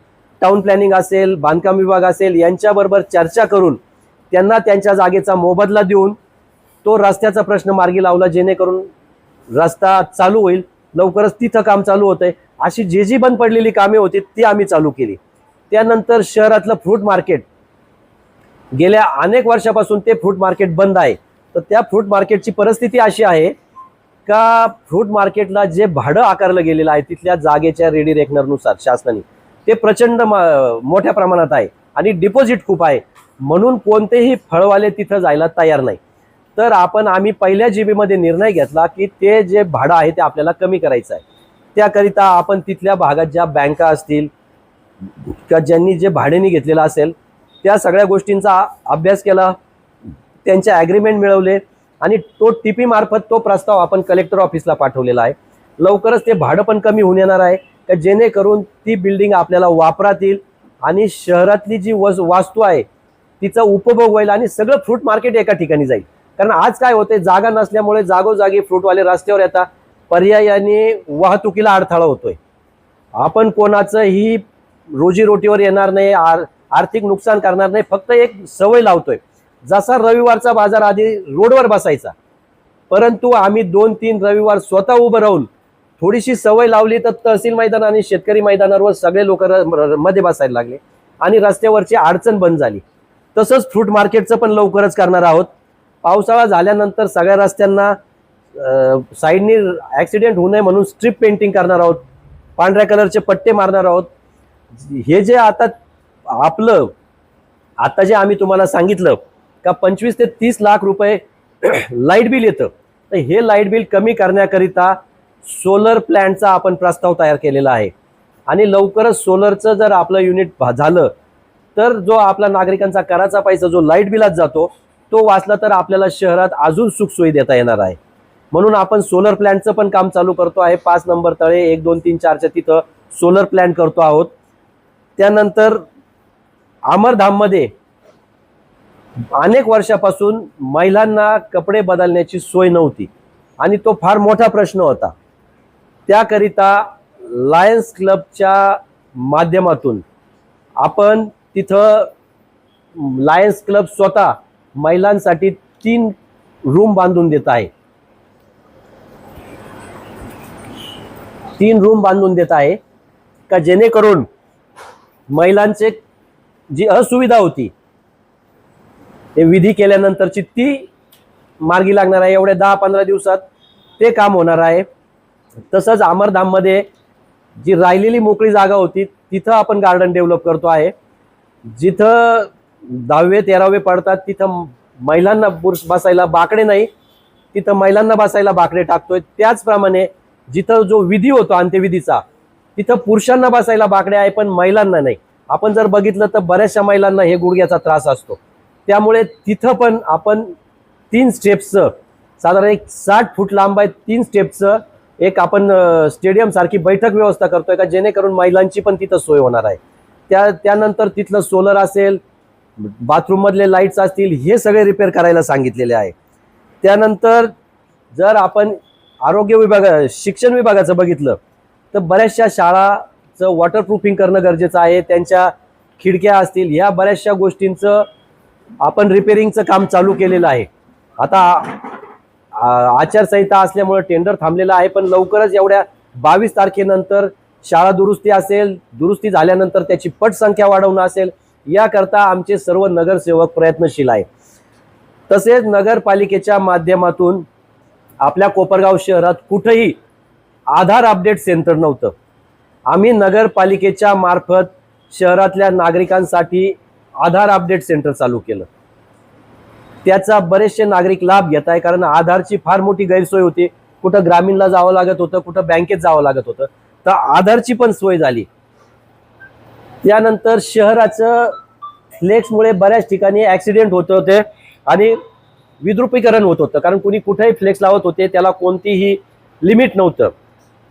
टाउन प्लॅनिंग असेल, बांधकाम विभाग असेल यांच्याबरोबर चर्चा करून त्यांना त्यांच्या जागेचा मोबदला देऊन तो रस्त्याचा प्रश्न मार्गी लावला जेणेकरून रस्ता चालू होईल. लवकरच तिथं काम चालू होतंय. अशी जी बंद पडलेली कामे होती ती आम्ही चालू केली. त्यानंतर शहरातलं फ्रूट मार्केट गेल्या अनेक वर्षापासून ते फ्रूट मार्केट बंद आहे. तर त्या फ्रूट मार्केटची परिस्थिती अशी आहे का फ्रूट मार्केटला जे भाडं आकारलं गेलेलं आहे तिथल्या जागेच्या रेडी रेकनरनुसार शासनाने ते प्रचंड मोठ्या प्रमाणात आहे आणि डिपॉझिट खूप आहे. म्हणून कोणतेही फळवाले तिथं जायला तयार नाही. तर आम्ही पहिल्या GB मध्ये निर्णय घेतला की ते जे भाडं आहे ते आपल्याला कमी करायचं आहे. त्याकरिता आपण तिथल्या भागात ज्या बँका असतील का ज्यांनी जे भाड्याने घेतलेलं असेल त्या सगळ्या गोष्टींचा अभ्यास केला, त्यांचे ॲग्रीमेंट मिळवले आणि तो TP मार्फत तो प्रस्ताव आपण कलेक्टर ऑफिसला पाठवलेला आहे. लवकरच ते भाडं पण कमी होऊन येणार आहे का जेणेकरून ती बिल्डिंग आपल्याला वापरात येईल आणि शहरातली जी वास्तू आहे तिचा उपभोग होईल आणि सगळं फ्रूट मार्केट एका ठिकाणी जाईल. कारण आज काय होते, जागा नसल्यामुळे जागोजागी फ्रूटवाले रस्त्यावर येतात, पर्यायाने वाहतुकीला अडथळा होतोय. आपण कोणाचंही रोजीरोटीवर येणार नाही, आर्थिक नुकसान करणार नाही, फक्त एक सवय लावतोय. जसा रविवारचा बाजार आधी रोडवर बसायचा, परंतु आम्ही 2-3 रविवार स्वतः उभं राहून थोडीशी सवय लावली तर तहसील मैदान आणि शेतकरी मैदानावर सगळे लोक मध्ये बसायला लागले आणि रस्त्यावरची अडचण बंद झाली. तसंच फ्रूट मार्केटचं पण लवकरच करणार आहोत. पावसाळा झाल्यानंतर सगळ्या रस्त्यांना साईडनी ॲक्सिडेंट होऊ नये म्हणून स्ट्रिप पेंटिंग करणार आहोत, पांढऱ्या कलरचे पट्टे मारणार आहोत. हे जे आता आपलं आता जे आम्ही तुम्हाला सांगितलं का 25 ते 30 लाख रुपये लाईट बिल येतं, तर हे लाईट बिल कमी करण्याकरिता सोलर प्लॅन्टचा आपण प्रस्ताव तयार केलेला आहे आणि लवकरच सोलरचं जर आपलं युनिट झालं तर जो आपला नागरिकांचा कराचा पैसा जो लाईट बिलात जातो तो वाचला तर आपल्याला शहरात अजून सुखसोयी देता येणार आहे. म्हणून आपण सोलर प्लॅन्टचं पण काम चालू करतो आहे. 5 नंबर तळे 1 2 3 4च्या तिथं सोलर प्लॅन्ट करतो आहोत. त्यानंतर अमरधाममध्ये अनेक वर्षापासून महिलांना कपडे बदलण्याची सोय नव्हती आणि तो फार मोठा प्रश्न होता. त्याकरिता लायन्स क्लबच्या माध्यमातून आपण तिथं लायन्स क्लब स्वतः महिलांसाठी 3 रूम बांधून देत आहे. 3 रूम बांधून देत आहे का जेणेकरून महिलांचे जी असुविधा होती ते विधी केल्यानंतरची ती मार्गी लागणार आहे. एवढ्या 10-15 दिवसात ते काम होणार आहे. तसंच अमरधाममध्ये जी राहिलेली मोकळी जागा होती तिथं आपण गार्डन डेव्हलप करतो आहे. जिथं 10वे 13वे पडतात तिथं महिलांना बसायला बाकडे नाही, तिथं महिलांना बसायला बाकडे टाकतोय. त्याचप्रमाणे जिथं जो विधी होतो अंत्यविधीचा तिथं पुरुषांना बसायला बाकडे आहे पण महिलांना नाही. आपण जर बघितलं तर बऱ्याचशा महिलांना हे गुडघ्याचा त्रास असतो. त्यामुळे तिथं पण आपण 3 स्टेप्सचं साधारण एक 60 फूट लांब आहे 3 स्टेप्सचं एक आपण स्टेडियम सारखी बैठक व्यवस्था करतोय का जेणेकरून महिलांची पण तिथं सोय होणार आहे. त्यानंतर तिथलं सोलर असेल, बाथरूम मधले लाईट्स असतील, हे सगळे रिपेअर करायला सांगितलेले आहे. त्यानंतर जर आपण आरोग्य शिक्षण विभागाचं बघितलं तर बऱ्याचशा शाळाचं वॉटरप्रूफिंग करणं गरजेचं आहे. त्यांच्या खिडक्या असतील, ह्या बऱ्याचशा गोष्टींचं आपण रिपेअरिंगचं काम चालू केलेलं आहे. आता आचारसंहिता असल्यामुळे टेंडर थांबलेलं आहे पण लवकरच एवढ्या 22 तारखेनंतर शाळा दुरुस्ती असेल, दुरुस्ती झाल्यानंतर त्याची पटसंख्या वाढवणं असेल, याकरता आमचे सर्व नगरसेवक प्रयत्नशील आहे. तसेच नगरपालिकेच्या माध्यमातून आपल्या कोपरगाव शहरात कुठेही आधार अपडेट सेंटर नव्हतं. आम्ही नगरपालिकेच्या मार्फत शहरातल्या नागरिकांसाठी आधार अपडेट सेंटर चालू केलं. त्याचा बरेचसे नागरिक लाभ घेत आहे कारण आधारची फार मोठी गैरसोय होती. कुठं ग्रामीणला जावं लागत होतं, कुठं बँकेत जावं लागत होतं, तर आधारची पण सोय झाली. त्यानंतर शहराचं फ्लेक्समुळे बऱ्याच ठिकाणी ॲक्सिडेंट होत होते आणि विद्रुपीकरण होत होतं कारण कुणी कुठेही फ्लेक्स लावत होते, त्याला कोणतीही लिमिट नव्हतं.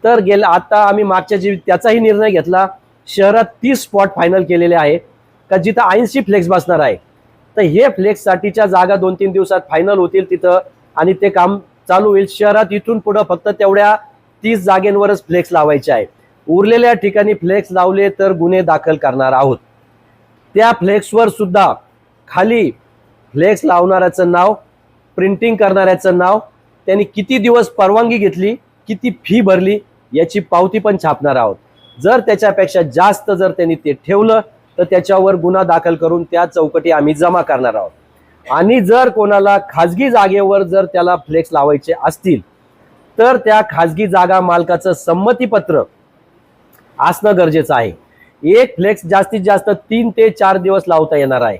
तर आता आम्ही मागच्या त्याचाही निर्णय घेतला. शहरात 30 स्पॉट फायनल केलेले आहे का जिथं 80 फ्लेक्स बसणार आहे. तर हे फ्लेक्ससाठीच्या जागा 2-3 दिवसात फायनल होतील तिथं आणि ते काम चालू होईल. शहरात इथून पुढं फक्त तेवढ्या 30 जागेंवरच फ्लेक्स लावायचे आहे. उरलेल्या ठिकाणी फ्लेक्स लावले तर गुन्हे दाखल करणार आहोत. त्या फ्लेक्सवर सुद्धा खाली फ्लेक्स लावणाऱ्याचं नाव, प्रिंटिंग करणाऱ्याचं नाव, त्यांनी किती दिवस परवानगी घेतली, किती फी भरली याची पावती पण छापणार आहोत. जर त्याच्यापेक्षा जास्त जर त्यांनी ते ठेवलं तर त्याच्यावर गुन्हा दाखल करून त्या चौकटी आम्ही जमा करणार आहोत. आणि जर कोणाला खाजगी जागेवर जर त्याला फ्लेक्स लावायचे असतील तर त्या खाजगी जागा मालकाचं संमतीपत्र असणं गरजेचं आहे. एक फ्लेक्स जास्तीत जास्त 3 ते 4 दिवस लावता येणार आहे.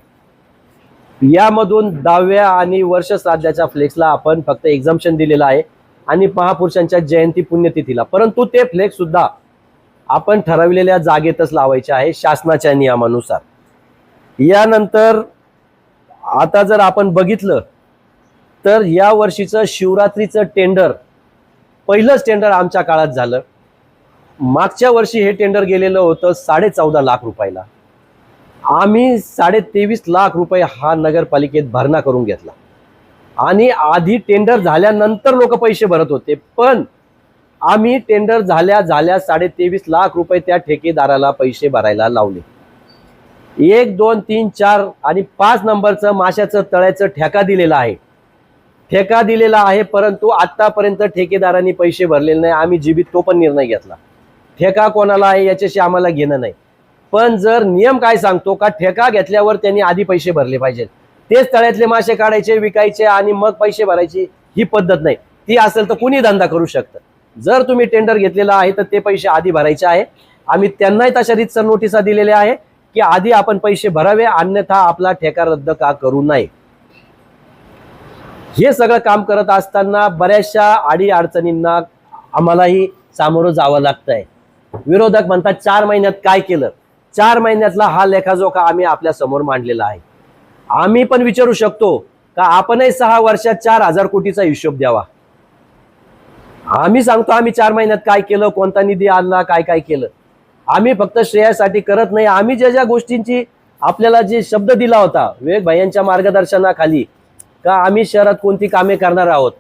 यामधून 10व्या आणि वर्ष श्राद्धाच्या फ्लेक्सला आपण फक्त एक्झम्पशन दिलेलं आहे आणि महापुरुषांच्या जयंती पुण्यतिथीला, परंतु ते फ्लेक्स सुद्धा आपण ठरवलेल्या जागेतच लावायचे आहे शासनाच्या नियमानुसार. यानंतर आता जर आपण बघितलं तर या वर्षीचं शिवरात्रीचं टेंडर पहिलंच टेंडर आमच्या काळात झालं. मागच्या वर्षी हे टेंडर गेलेलं होतं 14.5 लाख रुपयाला. आम्ही 23.5 लाख रुपये हा नगरपालिकेत भरणा करून घेतला आणि आधी टेंडर झाल्यानंतर लोक पैसे भरत होते, पण आम्ही टेंडर झाल्या 23.5 लाख रुपये त्या ठेकेदाराला पैसे भरायला लावले. 1 2 3 4 आणि 5 नंबरचं माशाचं तळ्याचं ठेका दिलेला आहे, परंतु आतापर्यंत ठेकेदारांनी पैसे भरलेले नाही. आम्ही जीवित तो पण निर्णय घेतला. ठेका कोणाला आहे याच्याशी आम्हाला घेणं नाही, पण जर नियम काय सांगतो का ठेका घेतल्यावर त्यांनी आधी पैसे भरले पाहिजेत. तेच तळ्यातले मासे काढायचे, विकायचे आणि मग पैसे भरायचे ही पद्धत नाही. ती असेल तर कुणी धंदा करू शकतं. जर तुम्ही टेंडर घेतलेला आहे तर ते पैसे आधी भरायचे आहे. आम्ही त्यांनाही तशा रीतसर नोटिसा दिलेल्या आहे की आधी आपण पैसे भरावे, अन्यथा आपला ठेका रद्द का करू नये. हे सगळं काम करत असताना बऱ्याचशा अडी अडचणींना आम्हालाही सामोरं जावं लागतंय. विरोधक म्हणतात 4 महिन्यात काय केलं. 4 महिन्यातला हा लेखाजोखा आम्ही आपल्या समोर मांडलेला आहे. आम्ही पण विचारू शकतो का आपणही 6 वर्षात 4,000 कोटीचा हिशोब द्यावा. आम्ही सांगतो आम्ही 4 महिन्यात काय केलं, कोणता निधी आणला, काय काय केलं. आम्ही फक्त श्रेयासाठी करत नाही. आम्ही ज्या ज्या गोष्टींची आपल्याला जे शब्द दिला होता विवेक भाईंच्या मार्गदर्शनाखाली का आम्ही शहरात कोणती कामे करणार आहोत,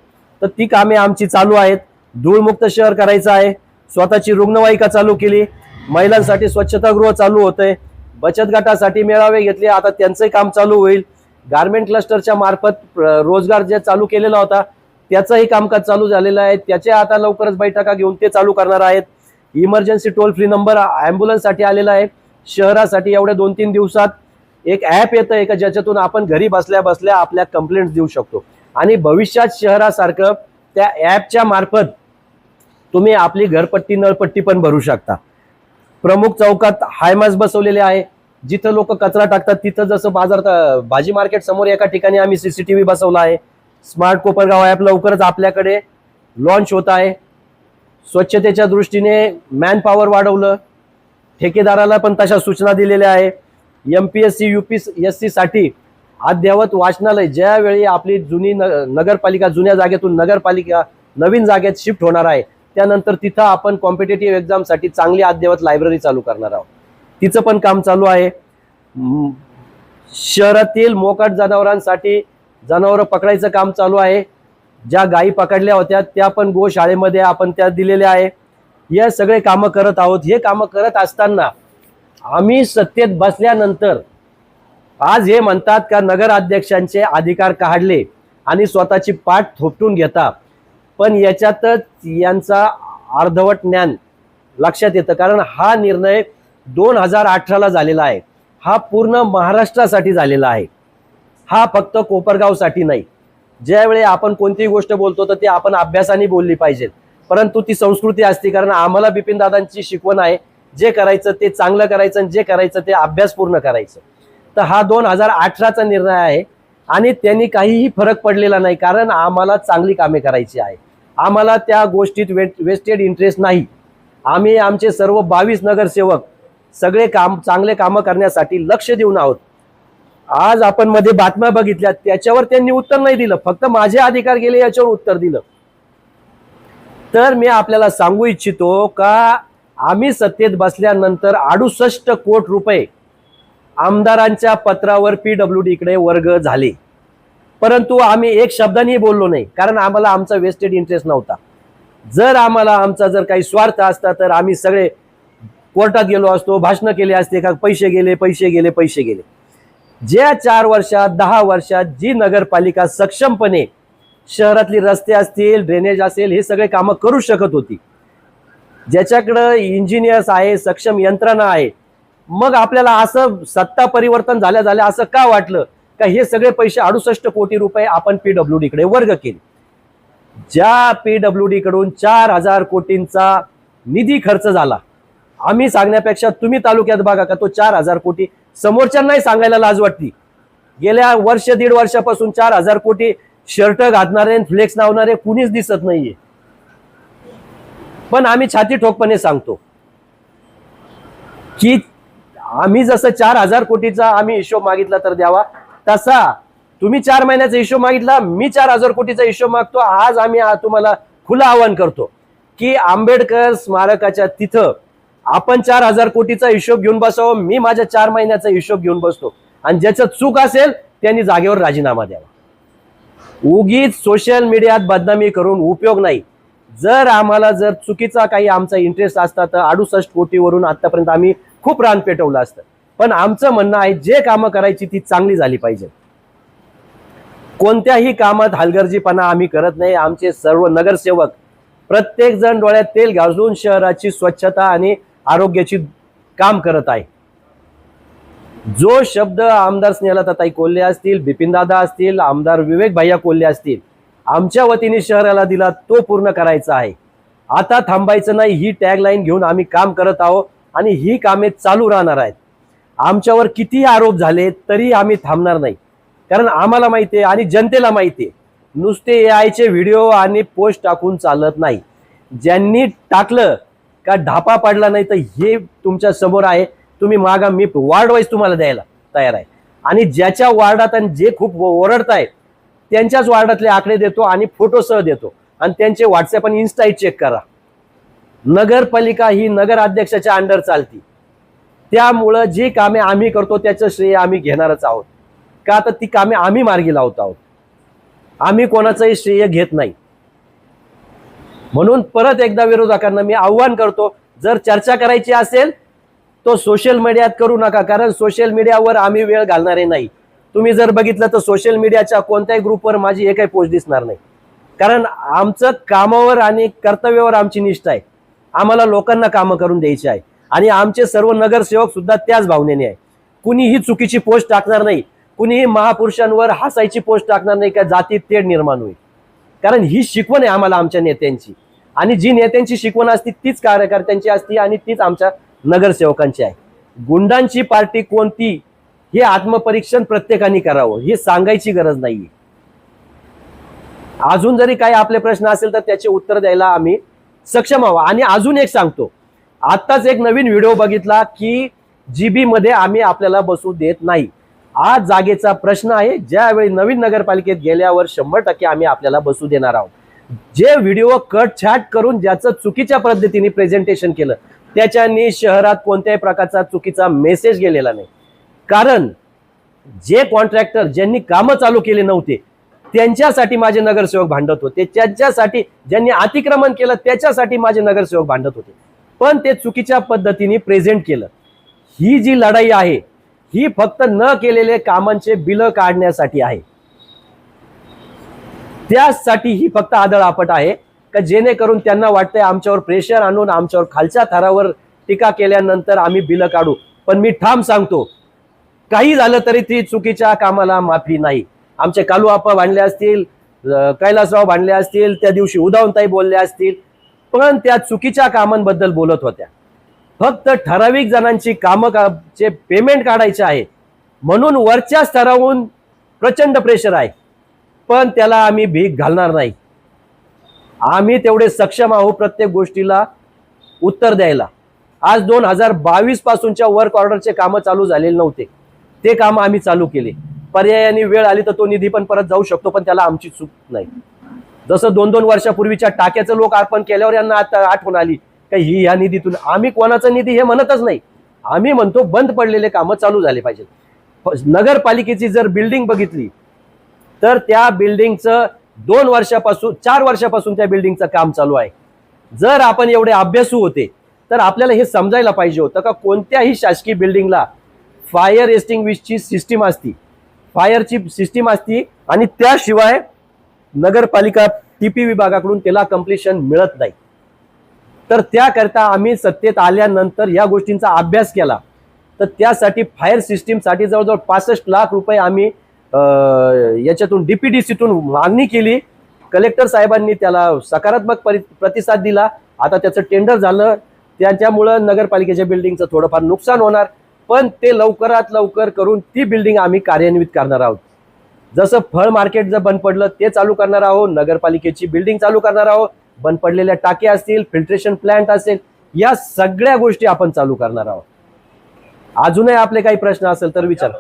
तर ती कामे आमची चालू आहेत. धूळमुक्त शहर करायचं आहे. स्वतःची रुग्णवाहिका चालू केली. महिलांसाठी स्वच्छतागृह चालू होतंय. बचत गटासाठी मेळावे घेतले, आता त्यांचंही काम चालू होईल. गारमेंट क्लस्टरच्या मार्फत रोजगार जे चालू केलेला होता त्याचंही कामकाज चालू झालेलं आहे. त्याच्या आता लवकरच बैठका घेऊन ते चालू करणार आहेत. इमर्जन्सी टोल फ्री नंबर ॲम्ब्युलन्ससाठी आलेला आहे. शहरासाठी एवढ्या 2-3 दिवसात एक ॲप येतं आहे का ज्याच्यातून आपण घरी बसल्या बसल्या आपल्या कंप्लेंट्स देऊ शकतो. आणि भविष्यात शहरासारखं त्या ॲपच्या मार्फत तुम्ही आपली घरपट्टी नळपट्टी पण भरू शकता. प्रमुख चौकात हायमास बसवलेले आहे. जिथं लोक कचरा टाकतात तिथं जसं भाजी मार्केट समोर एका ठिकाणी आम्ही CCTV बसवला आहे. स्मार्ट कोपरगाव ॲप लवकरच आपल्याकडे लॉन्च होत आहे. स्वच्छतेच्या दृष्टीने मॅन पॉवर वाढवलं. ठेकेदाराला पण तशा सूचना दिलेल्या आहे. MPSC UPSC साठी अद्ययावत वाचनालय, ज्यावेळी आपली जुनी नगरपालिका जुन्या जागेतून नगरपालिका नवीन जागेत शिफ्ट होणार आहे त्यानंतर तिथं आपण कॉम्पिटेटिव्ह एक्झामसाठी चांगली अद्ययावत लायब्ररी चालू करणार आहोत. तिचं पण काम चालू आहे. शहरातील मोकाट जनावरांसाठी जनावरं पकडायचं काम चालू आहे. ज्या गायी पकडल्या होत्या त्या पण गोशाळेमध्ये आपण त्या दिलेल्या आहे. हे सगळे कामं करत आहोत. हे कामं करत असताना आम्ही सत्तेत बसल्यानंतर आज हे म्हणतात का नगर अध्यक्षांचे अधिकार काढले आणि स्वतःची पाठ थोपटून घेता. पण याच्यातच यांचा अर्धवट ज्ञान लक्षात येतं. कारण हा निर्णय 2018ला झालेला आहे. हा पूर्ण महाराष्ट्रासाठी झालेला आहे. हा फक्त कोपरगावसाठी नाही. ज्यावेळी आपण कोणतीही गोष्ट बोलतो तर ती आपण अभ्यासाने बोलली पाहिजे, परंतु ती संस्कृती असते. कारण आम्हाला बिपिन दादांची शिकवण आहे, जे करायचं ते चांगलं करायचं आणि जे करायचं ते अभ्यासपूर्ण करायचं. तर हा 2018चा निर्णय आहे आणि त्यांनी काहीही फरक पडलेला नाही. कारण आम्हाला चांगली कामे करायची आहे. आम्हाला त्या गोष्टीत वेस्टेड इंटरेस्ट नाही. आम्ही आमचे सर्व 22 नगरसेवक सगळे चांगले कामं करण्यासाठी लक्ष देऊन आहोत. आज आपण मध्ये बातम्या बघितल्या त्याच्यावर त्यांनी उत्तर नाही दिलं, फक्त माझे अधिकार गेले याच्यावर उत्तर दिलं. तर मी आपल्याला सांगू इच्छितो का आम्ही सत्तेत बसल्यानंतर 68 कोटी रुपये आमदारांच्या पत्रावर PWD कडे वर्ग झाले, परंतु आम्ही एक शब्दानेही बोललो नाही. कारण आम्हाला आमचा वेस्टेड इंटरेस्ट नव्हता. जर आम्हाला आमचा जर काही स्वार्थ असता तर आम्ही सगळे कोर्टात गेलो असतो, भाषणं केले असते का पैसे गेले पैसे गेले पैसे गेले. ज्या 4 वर्षात 10 वर्षात जी नगरपालिका सक्षमपणे शहरातली रस्ते असतील, ड्रेनेज असेल, हे सगळे कामं करू शकत होती, ज्याच्याकडं इंजिनियर्स आहे, सक्षम यंत्रणा आहे, मग आपल्याला असं सत्ता परिवर्तन झाल्या झाल्या असं का वाटलं का हे सगळे पैसे 68 कोटी रुपये आपण PWD कडे वर्ग केले. ज्या PWD कडून 4000 कोटींचा निधी खर्च झाला. आम्ही सांगण्यापेक्षा तुम्ही तालुक्यात बघा का तो 4000 कोटी समोरच्यांनाही सांगायला लाज वाटती. गेल्या वर्ष 1.5 वर्षापासून 4000 कोटी शर्ट घातणारे फ्लेक्स लावणारे कुणीच दिसत नाहीये. पण आम्ही छाती ठोकपणे सांगतो की आम्ही जसं 4000 कोटीचा आम्ही हिशोब मागितला तर द्यावा, तसा तुम्ही 4 महिन्याचा हिशोब मागितला, मी 4000 कोटीचा हिशोब मागतो. आज आम्ही तुम्हाला खुलं आवाहन करतो की आंबेडकर स्मारकाच्या तिथं आपण 4000 कोटीचा हिशोब घेऊन बसावं. मी माझ्या 4 महिन्याचा हिशोब घेऊन बसतो आणि ज्याचं चूक असेल त्यांनी जागेवर राजीनामा द्यावा. उगीच सोशल मीडियात बदनामी करून उपयोग नाही. जर आम्हाला जर चुकीचा काही आमचा इंटरेस्ट असता तर 68 कोटीवरून आतापर्यंत आम्ही खूप रान पेटवलं असतं. पण आमचं म्हणणं आहे जे कामं करायची ती चांगली झाली पाहिजे. कोणत्याही कामात हलगर्जीपणा आम्ही करत नाही. आमचे सर्व नगरसेवक प्रत्येक जण डोळ्यात तेल घालून शहराची स्वच्छता आणि आरोग्याची काम करत आहे. जो शब्द आमदार स्नेहलताताई कोल्हे असतील, बिपिनदादा असतील, आमदार विवेक भैया कोल्हे असतील, आमच्या वतीने शहराला दिला तो पूर्ण करायचा आहे. आता थांबायचं नाही ही टॅगलाईन घेऊन आम्ही काम करत आहोत आणि ही कामे चालू राहणार आहेत. आमच्यावर कितीही आरोप झाले तरी आम्ही थांबणार नाही, कारण आम्हाला माहिती आहे आणि जनतेला माहिती आहे, नुसते एआयचे व्हिडिओ आणि पोस्ट टाकून चालत नाही. ज्यांनी टाकलं का ढापा पडला नाही तर हे तुमच्या समोर आहे, तुम्ही मागा, मी वार्ड वाईज तुम्हाला द्यायला तयार आहे. आणि ज्याच्या वार्डात आणि जे खूप ओरडतायत त्यांच्याच वार्डातले आकडे देतो आणि फोटोसह देतो, आणि त्यांचे व्हॉट्सअप आणि इन्स्टा चेक करा. नगरपालिका ही नगर अध्यक्षाच्या अंडर चालती, त्यामुळं जी कामे आम्ही करतो त्याचं श्रेय आम्ही घेणारच आहोत. का तर ती कामे आम्ही मार्गी लावत आहोत, आम्ही कोणाचंही श्रेय घेत नाही. म्हणून परत एकदा विरोधकांना मी आव्हान करतो, जर चर्चा करायची असेल तो सोशल मीडियात करू नका, कारण सोशल मीडियावर आम्ही वेळ घालणारे नाही. तुम्ही जर बघितलं तर सोशल मीडियाच्या कोणत्याही ग्रुपवर माझी एकही पोस्ट दिसणार नाही, कारण आमचं कामावर आणि कर्तव्यावर आमची निष्ठा आहे. आम्हाला लोकांना कामं करून द्यायची आहे आणि आमचे सर्व नगरसेवक सुद्धा त्याच भावनेने आहे. कुणीही चुकीची पोस्ट टाकणार नाही, कुणीही महापुरुषांवर हसायची पोस्ट टाकणार नाही का जातीत तेढ निर्माण होईल, कारण ही शिकवण आहे आम्हाला आमच्या नेत्यांची. आणि जी नेत्यांची शिकवण असती तीच कार्यकर्त्यांची असती आणि तीच आमच्या नगरसेवकांची आहे. गुंडांची पार्टी कोणती हे आत्मपरीक्षण प्रत्येकाने करावं, हे सांगायची गरज नाहीये. अजून जरी काही आपले प्रश्न असेल तर त्याचे उत्तर द्यायला आम्ही सक्षम आहोत. आणि अजून एक सांगतो, आत्ताच एक नवीन व्हिडिओ बघितला की जीबी मध्ये आम्ही आपल्याला बसू देत नाही. आज जागेचा प्रश्न आहे, ज्यावेळी नवीन नगरपालिकेत गेल्यावर 100% आम्ही आपल्याला बसू देणार आहोत. जे व्हिडिओ कट छाट करून ज्याचं चुकीच्या पद्धतीने प्रेझेंटेशन केलं त्याच्यानी शहरात कोणत्याही प्रकारचा चुकीचा मेसेज गेलेला नाही. कारण जे कॉन्ट्रॅक्टर ज्यांनी कामं चालू केले नव्हते त्यांच्यासाठी माझे नगरसेवक भांडत होते, त्यांच्यासाठी ज्यांनी अतिक्रमण केलं त्याच्यासाठी माझे नगरसेवक भांडत होते, पण ते चुकीच्या पद्धतीने प्रेझेंट केलं. ही जी लढाई आहे ही फक्त न केलेले कामांचे बिल काढण्यासाठी आहे. त्यासाठी ही फक्त आदळआपट आहे का जेणेकरून त्यांना वाटतंय आमच्यावर प्रेशर आणून आमच्यावर खालच्या थरावर टीका केल्यानंतर आम्ही बिल काढू. पण मी ठाम सांगतो, काही झालं तरी ती चुकीच्या कामाला माफी नाही. आमचे कालू आप्पा भांडले असतील, कैलासराव भांडले असतील, त्या दिवशी उदावनताई बोलल्या असतील, पण त्या चुकीच्या कामांबद्दल बोलत होत्या. फक्त ठराविक जणांची कामचे पेमेंट काढायचे आहे म्हणून वरच्या स्तरावरून प्रचंड प्रेशर आहे, पण त्याला आम्ही भीक घालणार नाही. आम्ही तेवढे सक्षम आहोत प्रत्येक गोष्टीला उत्तर द्यायला. आज 2022 पासूनच्या वर्क ऑर्डरचे कामं चालू झालेले नव्हते, ते काम आम्ही चालू केले. पर्यायाने वेळ आली तर तो निधी पण परत जाऊ शकतो, पण त्याला आमची चूक नाही. जसं 2-2 वर्षापूर्वीच्या टाक्याचं लोक अर्पण केल्यावर यांना आता आठवण आली का ही या निधीतून. आम्ही कोणाचा निधी हे म्हणतच नाही, आम्ही म्हणतो बंद पडलेले कामं चालू झाले पाहिजे. नगरपालिकेची जर बिल्डिंग बघितली तर त्या बिल्डिंगचं 4 वर्षापासून त्या बिल्डिंगचं काम चालू आहे. जर आपण एवढे अभ्यासू होते तर आपल्याला हे समजायला पाहिजे होतं का कोणत्याही शासकीय बिल्डिंगला फायर एक्सटिंग्विशची सिस्टीम असती, फायरची सिस्टीम असती, आणि त्याशिवाय नगरपालिका टीपी विभागाकडून त्याला कंप्लिशन मिळत नाही. तर त्याकरता आम्ही सत्तेत आल्यानंतर या गोष्टींचा अभ्यास केला, तर त्यासाठी फायर सिस्टीमसाठी जवळजवळ 65 लाख रुपये आम्ही याच्यातून डीपीडीसीतून मागणी केली. कलेक्टर साहेबांनी त्याला सकारात्मक प्रतिसाद दिला. आता त्याचं टेंडर झालं, त्याच्यामुळं नगरपालिकेच्या बिल्डिंगचं थोडंफार नुकसान होणार, पण ते लवकरात लवकर करून ती बिल्डिंग आम्ही कार्यान्वित करणार आहोत. जसं फळ मार्केट जर बंद पडलं ते चालू करणार आहोत, नगरपालिकेची बिल्डिंग चालू करणार आहोत, बंद पडलेल्या टाक्या असतील, फिल्ट्रेशन प्लांट असेल, या सगळ्या गोष्टी आपण चालू करणार आहोत. अजूनही आपले काही प्रश्न असेल तर विचार.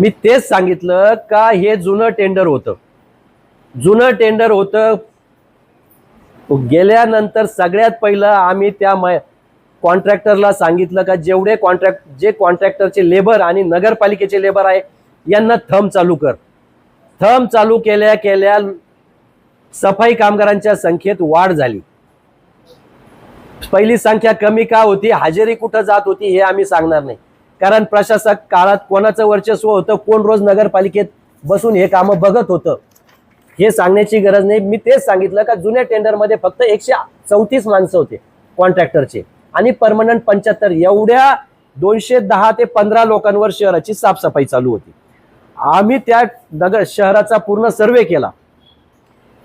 मी तेच सांगितलं का हे जुनं टेंडर होतं. गेल्यानंतर सगळ्यात पहिलं आम्ही त्या कॉन्ट्रॅक्टरला सांगितलं का जे कॉन्ट्रॅक्टरचे लेबर आणि नगरपालिकेचे लेबर आहे यांना थंब चालू कर. थंब चालू केल्या सफाई कामगारांच्या संख्येत वाढ झाली. पहिली संख्या कमी का होती, हजेरी कुठं जात होती हे आम्ही सांगणार नाही, कारण प्रशासक काळात कोणाचं वर्चस्व होतं, कोण रोज नगरपालिकेत बसून हे कामं बघत होतं हे सांगण्याची गरज नाही. मी तेच सांगितलं का जुन्या टेंडरमध्ये फक्त 134 माणसं होते कॉन्ट्रॅक्टरचे आणि परमनंट 75. एवढ्या 210 ते 15 लोकांवर शहराची साफसफाई चालू होती. आम्ही त्या शहराचा पूर्ण सर्वे केला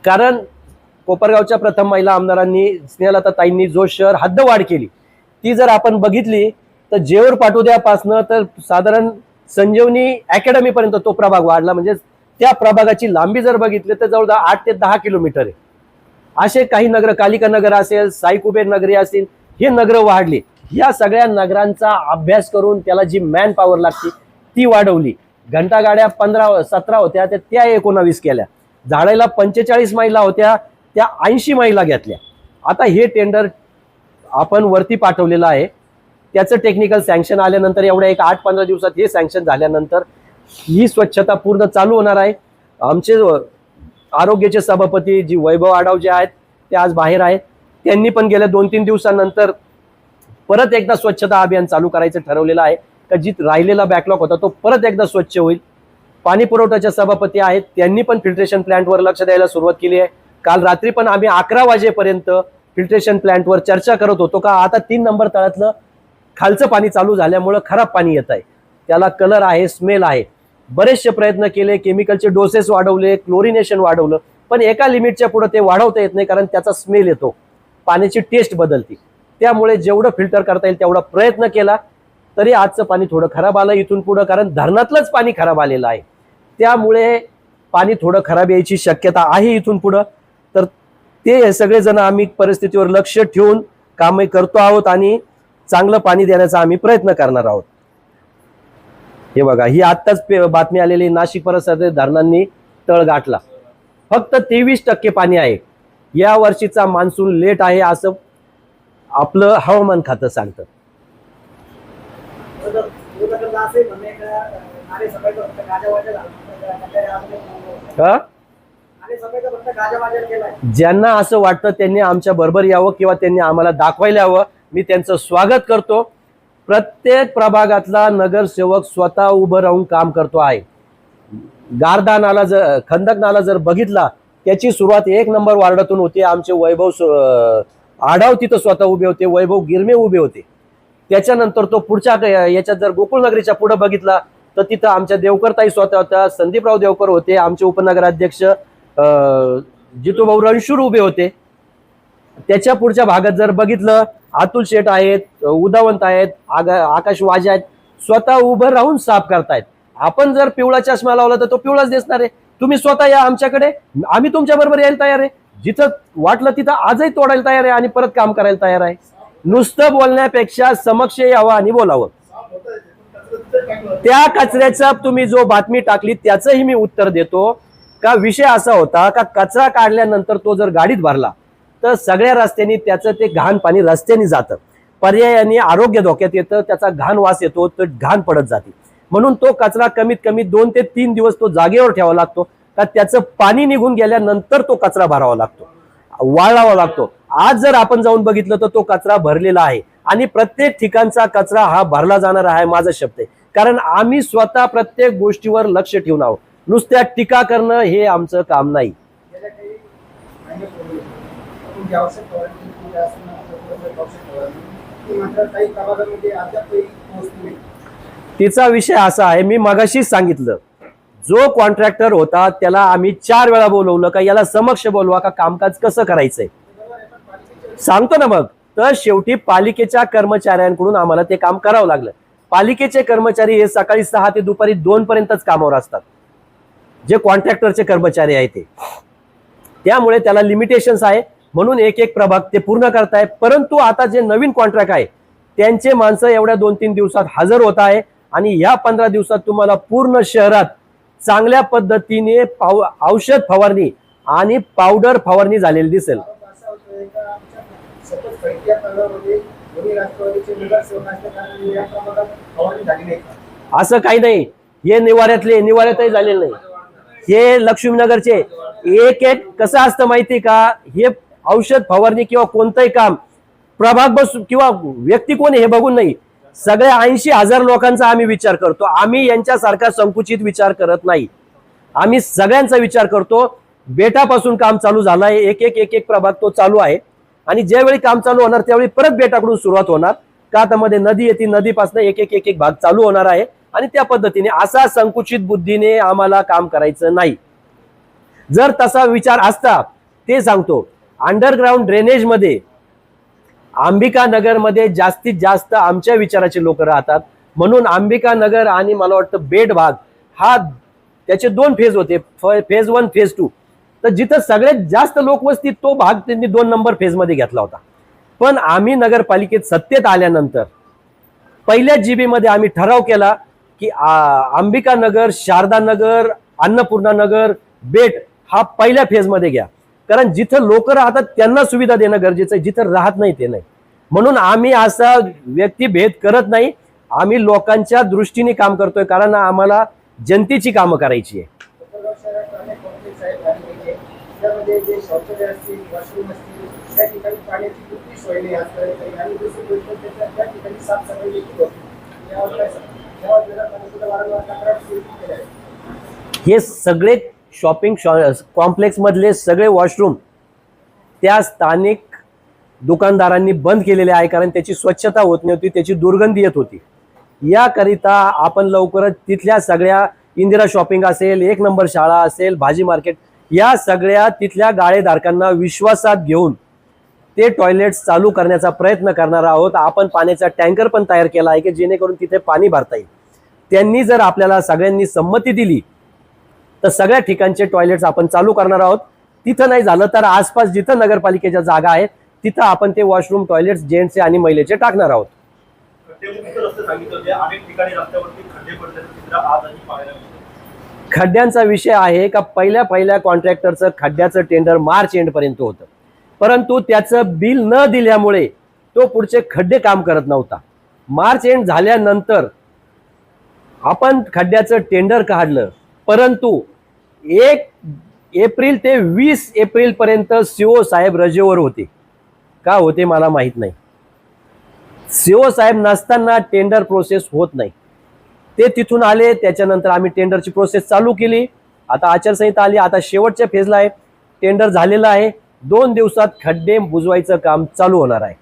कारण कोपरगावच्या प्रथम महिला आमदारांनी स्नेहलताताईंनी जो शहर हद्दवाढ केली ती जर आपण बघितली तर जेऊर पाटोद्यापासनं तर साधारण संजीवनी अकॅडमी पर्यंत तो प्रभाग वाढला. म्हणजे त्या प्रभागाची लांबी जर बघितली तर जवळ 8 ते 10 किलोमीटर आहे. असे काही नगर, कालिका नगर असेल, साई कुबेर नगरी असेल, हे नगर वाढली. या सगळ्या नगरांचा अभ्यास करून त्याला जी मॅन पॉवर लागते ती वाढवली. घंटागाड्या 15-17 होत्या त्या 19 केल्या. झाडायला 45 महिला होत्या त्या 80 महिला घेतल्या. आता हे टेंडर आपण वरती पाठवलेलं आहे. त्याचं टेक्निकल सँक्शन आल्यानंतर एवढ्या एक 8-15 दिवसात हे सँक्शन झाल्यानंतर ही स्वच्छता पूर्ण चालू होणार आहे. आमचे आरोग्याचे सभापती जी वैभव आढाव जे आहेत ते आज बाहेर आहेत. त्यांनी पण गेल्या 2-3 दिवसांनंतर परत एकदा स्वच्छता अभियान चालू करायचं ठरवलेलं आहे का जी राहिलेला बॅकलॉग होता तो परत एकदा स्वच्छ होईल. पाणी पुरवठ्याचे सभापती आहेत त्यांनी पण फिल्ट्रेशन प्लांटवर लक्ष द्यायला सुरुवात केली आहे. काल रात्री पण आम्ही 11 वाजेपर्यंत फिल्ट्रेशन प्लांटवर चर्चा करत होतो का आता 3 नंबर तळातलं खालचं पाणी चालू झाल्यामुळं खराब पाणी येत आहे, त्याला कलर आहे, स्मेल आहे. बरेचसे प्रयत्न केले, केमिकलचे डोसेस वाढवले, क्लोरिनेशन वाढवलं, पण एका लिमिटच्या पुढे ते वाढवता येत नाही कारण त्याचा स्मेल येतो, पाण्याची टेस्ट बदलते. त्यामुळे जेवढं फिल्टर करता येईल तेवढा प्रयत्न केला तरी आजचं पाणी थोडं खराब आलं इथून पुढं, कारण धरणातलंच पाणी खराब आलेलं आहे. त्यामुळे पाणी थोडं खराब यायची शक्यता आहे इथून पुढं. तर ते सगळेजण आम्ही परिस्थितीवर लक्ष ठेवून कामे करतो आहोत आणि चांगलं पाणी देण्याचा आम्ही प्रयत्न करणार आहोत. हे बघा, ही आत्ताच बातमी आलेली, नाशिक परिसरातील धरणांनी तळ गाठला. फक्त 23% पाणी आहे. या वर्षीचा मान्सून लेट आहे असं आपलं हवामान खातं सांगतं. ज्यांना असं वाटतं त्यांनी आमच्या बरोबर यावं किंवा त्यांनी आम्हाला दाखवायला यावं. मी त्यांचं स्वागत करतो. प्रत्येक प्रभागातला नगरसेवक स्वतः उभं राहून काम करतो आहे. गारदा नाला जर, खंदक नाला जर बघितला त्याची सुरुवात 1 नंबर वार्डातून होती. आमचे वैभव आढाव तिथं स्वतः उभे होते, वैभव गिरमे उभे होते. त्याच्यानंतर तो पुढच्या याच्यात जर गोकुळनगरीच्या पुढे बघितला तर तिथं आमच्या देवकरताई स्वतः होत्या, संदीपराव देवकर होते, आमचे उपनगराध्यक्ष जितूभाऊ रणशूर उभे होते. त्याच्या पुढच्या भागात जर बघितलं अतुल शेठ आहेत, उदावंत आहेत, आकाश वाजे आहेत, स्वतः उभं राहून साफ करतायत. आपण जर पिवळा चष्मा लावला तर तो पिवळाच दिसणार आहे. तुम्ही स्वतः या आमच्याकडे, आम्ही तुमच्या बरोबर यायला तयार आहे. जिथं वाटलं तिथं आजही तोडायला तयार आहे आणि परत काम करायला तयार आहे. नुसतं बोलण्यापेक्षा समक्ष यावं आणि बोलावं. त्या कचऱ्याचा तुम्ही जो बातमी टाकली त्याचंही मी उत्तर देतो का विषय असा होता का कचरा काढल्यानंतर तो जर गाडीत भरला तर सगळ्या रस्त्यांनी त्याचं ते घाण पाणी रस्त्याने जातं, पर्यायाने आरोग्य धोक्यात येतं, त्याचा घाण वास येतो, तर घाण पडत जाते. म्हणून तो कचरा कमीत कमी 2 ते 3 दिवस तो जागेवर ठेवावा लागतो का त्याचं पाणी निघून गेल्यानंतर तो कचरा भरावा लागतो, वाळावा लागतो. आज जर आपण जाऊन बघितलं तर तो कचरा भरलेला आहे आणि प्रत्येक ठिकाणचा कचरा हा भरला जाणार आहे, माझा शब्द आहे. कारण आम्ही स्वतः प्रत्येक गोष्टीवर लक्ष ठेवून आहोत. नुसत्या टीका करणं हे आमचं काम नाही. तिचा विषय असा आहे, मी मगाशीच सांगितलं, जो कॉन्ट्रॅक्टर होता त्याला आम्ही 4 वेळा बोलवलं का याला समक्ष बोलवा का कामकाज कसं करायचंय सांगतो ना. मग तर शेवटी पालिकेच्या कर्मचाऱ्यांकडून आम्हाला ते काम करावं लागलं. पालिकेचे कर्मचारी हे सकाळी 6 ते दुपारी 2 पर्यंतच कामावर असतात, जे कॉन्ट्रॅक्टरचे कर्मचारी आहेत ते. त्यामुळे त्याला लिमिटेशन्स आहे, म्हणून एक प्रभाग ते पूर्ण करताय. परंतु आता जे नवीन कॉन्ट्रॅक्ट आहे त्यांचे माणसं एवढ्या 2-3 दिवसात हजर होत आहे आणि या 15 दिवसात तुम्हाला पूर्ण शहरात चांगल्या पद्धतीने औषध फवारणी आणि पावडर फवारणी झालेली दिसेल. असं काही नाही, हे निवाऱ्यातही झालेलं नाही. हे लक्ष्मीनगरचे एक कसं असतं माहिती का, हे औषध फवारणी किंवा कोणतंही काम प्रभाग बस किंवा व्यक्ती कोण हे बघून नाही, सगळ्या 80,000 लोकांचा आम्ही विचार करतो. आम्ही यांच्यासारखा संकुचित विचार करत नाही, आम्ही सगळ्यांचा विचार करतो. बेटापासून काम चालू झालंय, एक प्रभाग तो चालू आहे आणि ज्यावेळी काम चालू होणार त्यावेळी परत बेटाकडून सुरुवात होणार का, आता मध्ये नदी येते, नदीपासून एक भाग चालू होणार आहे आणि त्या पद्धतीने असा संकुचित बुद्धीने आम्हाला काम करायचं नाही. जर तसा विचार असता ते सांगतो. अंडरग्राऊंड ड्रेनेज मध्ये अंबिका नगर मध्ये जास्तीत जास्त आमच्या विचाराचे लोक राहतात, म्हणून अंबिका नगर आणि मला वाटतं बेट भाग हा त्याचे 2 फेज होते, फेज 1 फेज 2. तर जिथं सगळ्यात जास्त लोकवस्ती तो भाग त्यांनी 2 नंबर फेज मध्ये घेतला होता. पण आम्ही नगरपालिकेत सत्तेत आल्यानंतर पहिल्या जीबी मध्ये आम्ही ठराव केला की अंबिका नगर, शारदा नगर, अन्नपूर्णा नगर, बेट हा पहिल्या फेज मध्ये घ्या, कारण जिथं लोक राहतात त्यांना सुविधा देणं गरजेचं आहे, जिथं राहत नाही ते नाही. म्हणून आम्ही असा व्यक्तिभेद करत नाही, आम्ही लोकांच्या दृष्टीने काम करतोय, कारण आम्हाला जनतेची कामं करायची आहे. हे सगळे शॉपिंग कॉम्प्लेक्स मधले सगळे वॉशरूम त्या स्थानिक दुकानदारांनी बंद केलेले आहे, कारण त्याची स्वच्छता होत नव्हती, त्याची दुर्गंधी येत होती. याकरिता आपण लवकरच तिथल्या सगळ्या इंदिरा शॉपिंग असेल, 1 नंबर शाळा असेल, भाजी मार्केट, या सगळ्या तिथल्या गाळेधारकांना विश्वासात घेऊन ते टॉयलेट्स चालू करण्याचा प्रयत्न करणार आहोत. आपण पाण्याचा टँकर पण तयार केला आहे की जेणेकरून तिथे पाणी भरता येईल. त्यांनी जर आपल्याला सगळ्यांनी संमती दिली तर सगळ्या ठिकाणचे टॉयलेट्स आपण चालू करणार आहोत. तिथं नाही झालं तर आसपास जिथं नगरपालिकेच्या जागा आहेत तिथं आपण ते वॉशरूम, टॉयलेट्स जेंट्सचे आणि महिलेचे टाकणार आहोत. खड्ड्यांचा विषय आहे का पहिल्या कॉन्ट्रॅक्टरचं खड्ड्याचं टेंडर मार्च एंड पर्यंत होतं, परंतु त्याचं बिल न दिल्यामुळे तो पुढचे खड्डे काम करत नव्हता. मार्च एंड झाल्यानंतर आपण खड्ड्याचं टेंडर काढलं, परंतु 1 एप्रिल ते 20 एप्रिल पर्यंत सीओ साहेब रजेवर होते. का होते मला माहित नाही. सीओ साहेब नसताना टेंडर प्रोसेस होत नाही. ते तिथून आले, त्याच्यानंतर आम्ही टेंडरची प्रोसेस चालू केली. आता आचारसंहिता आली, आता शेवटच्या फेजला आहे, टेंडर झालेलं आहे. 2 दिवसात खड्डे बुजवायचं काम चालू होणार आहे.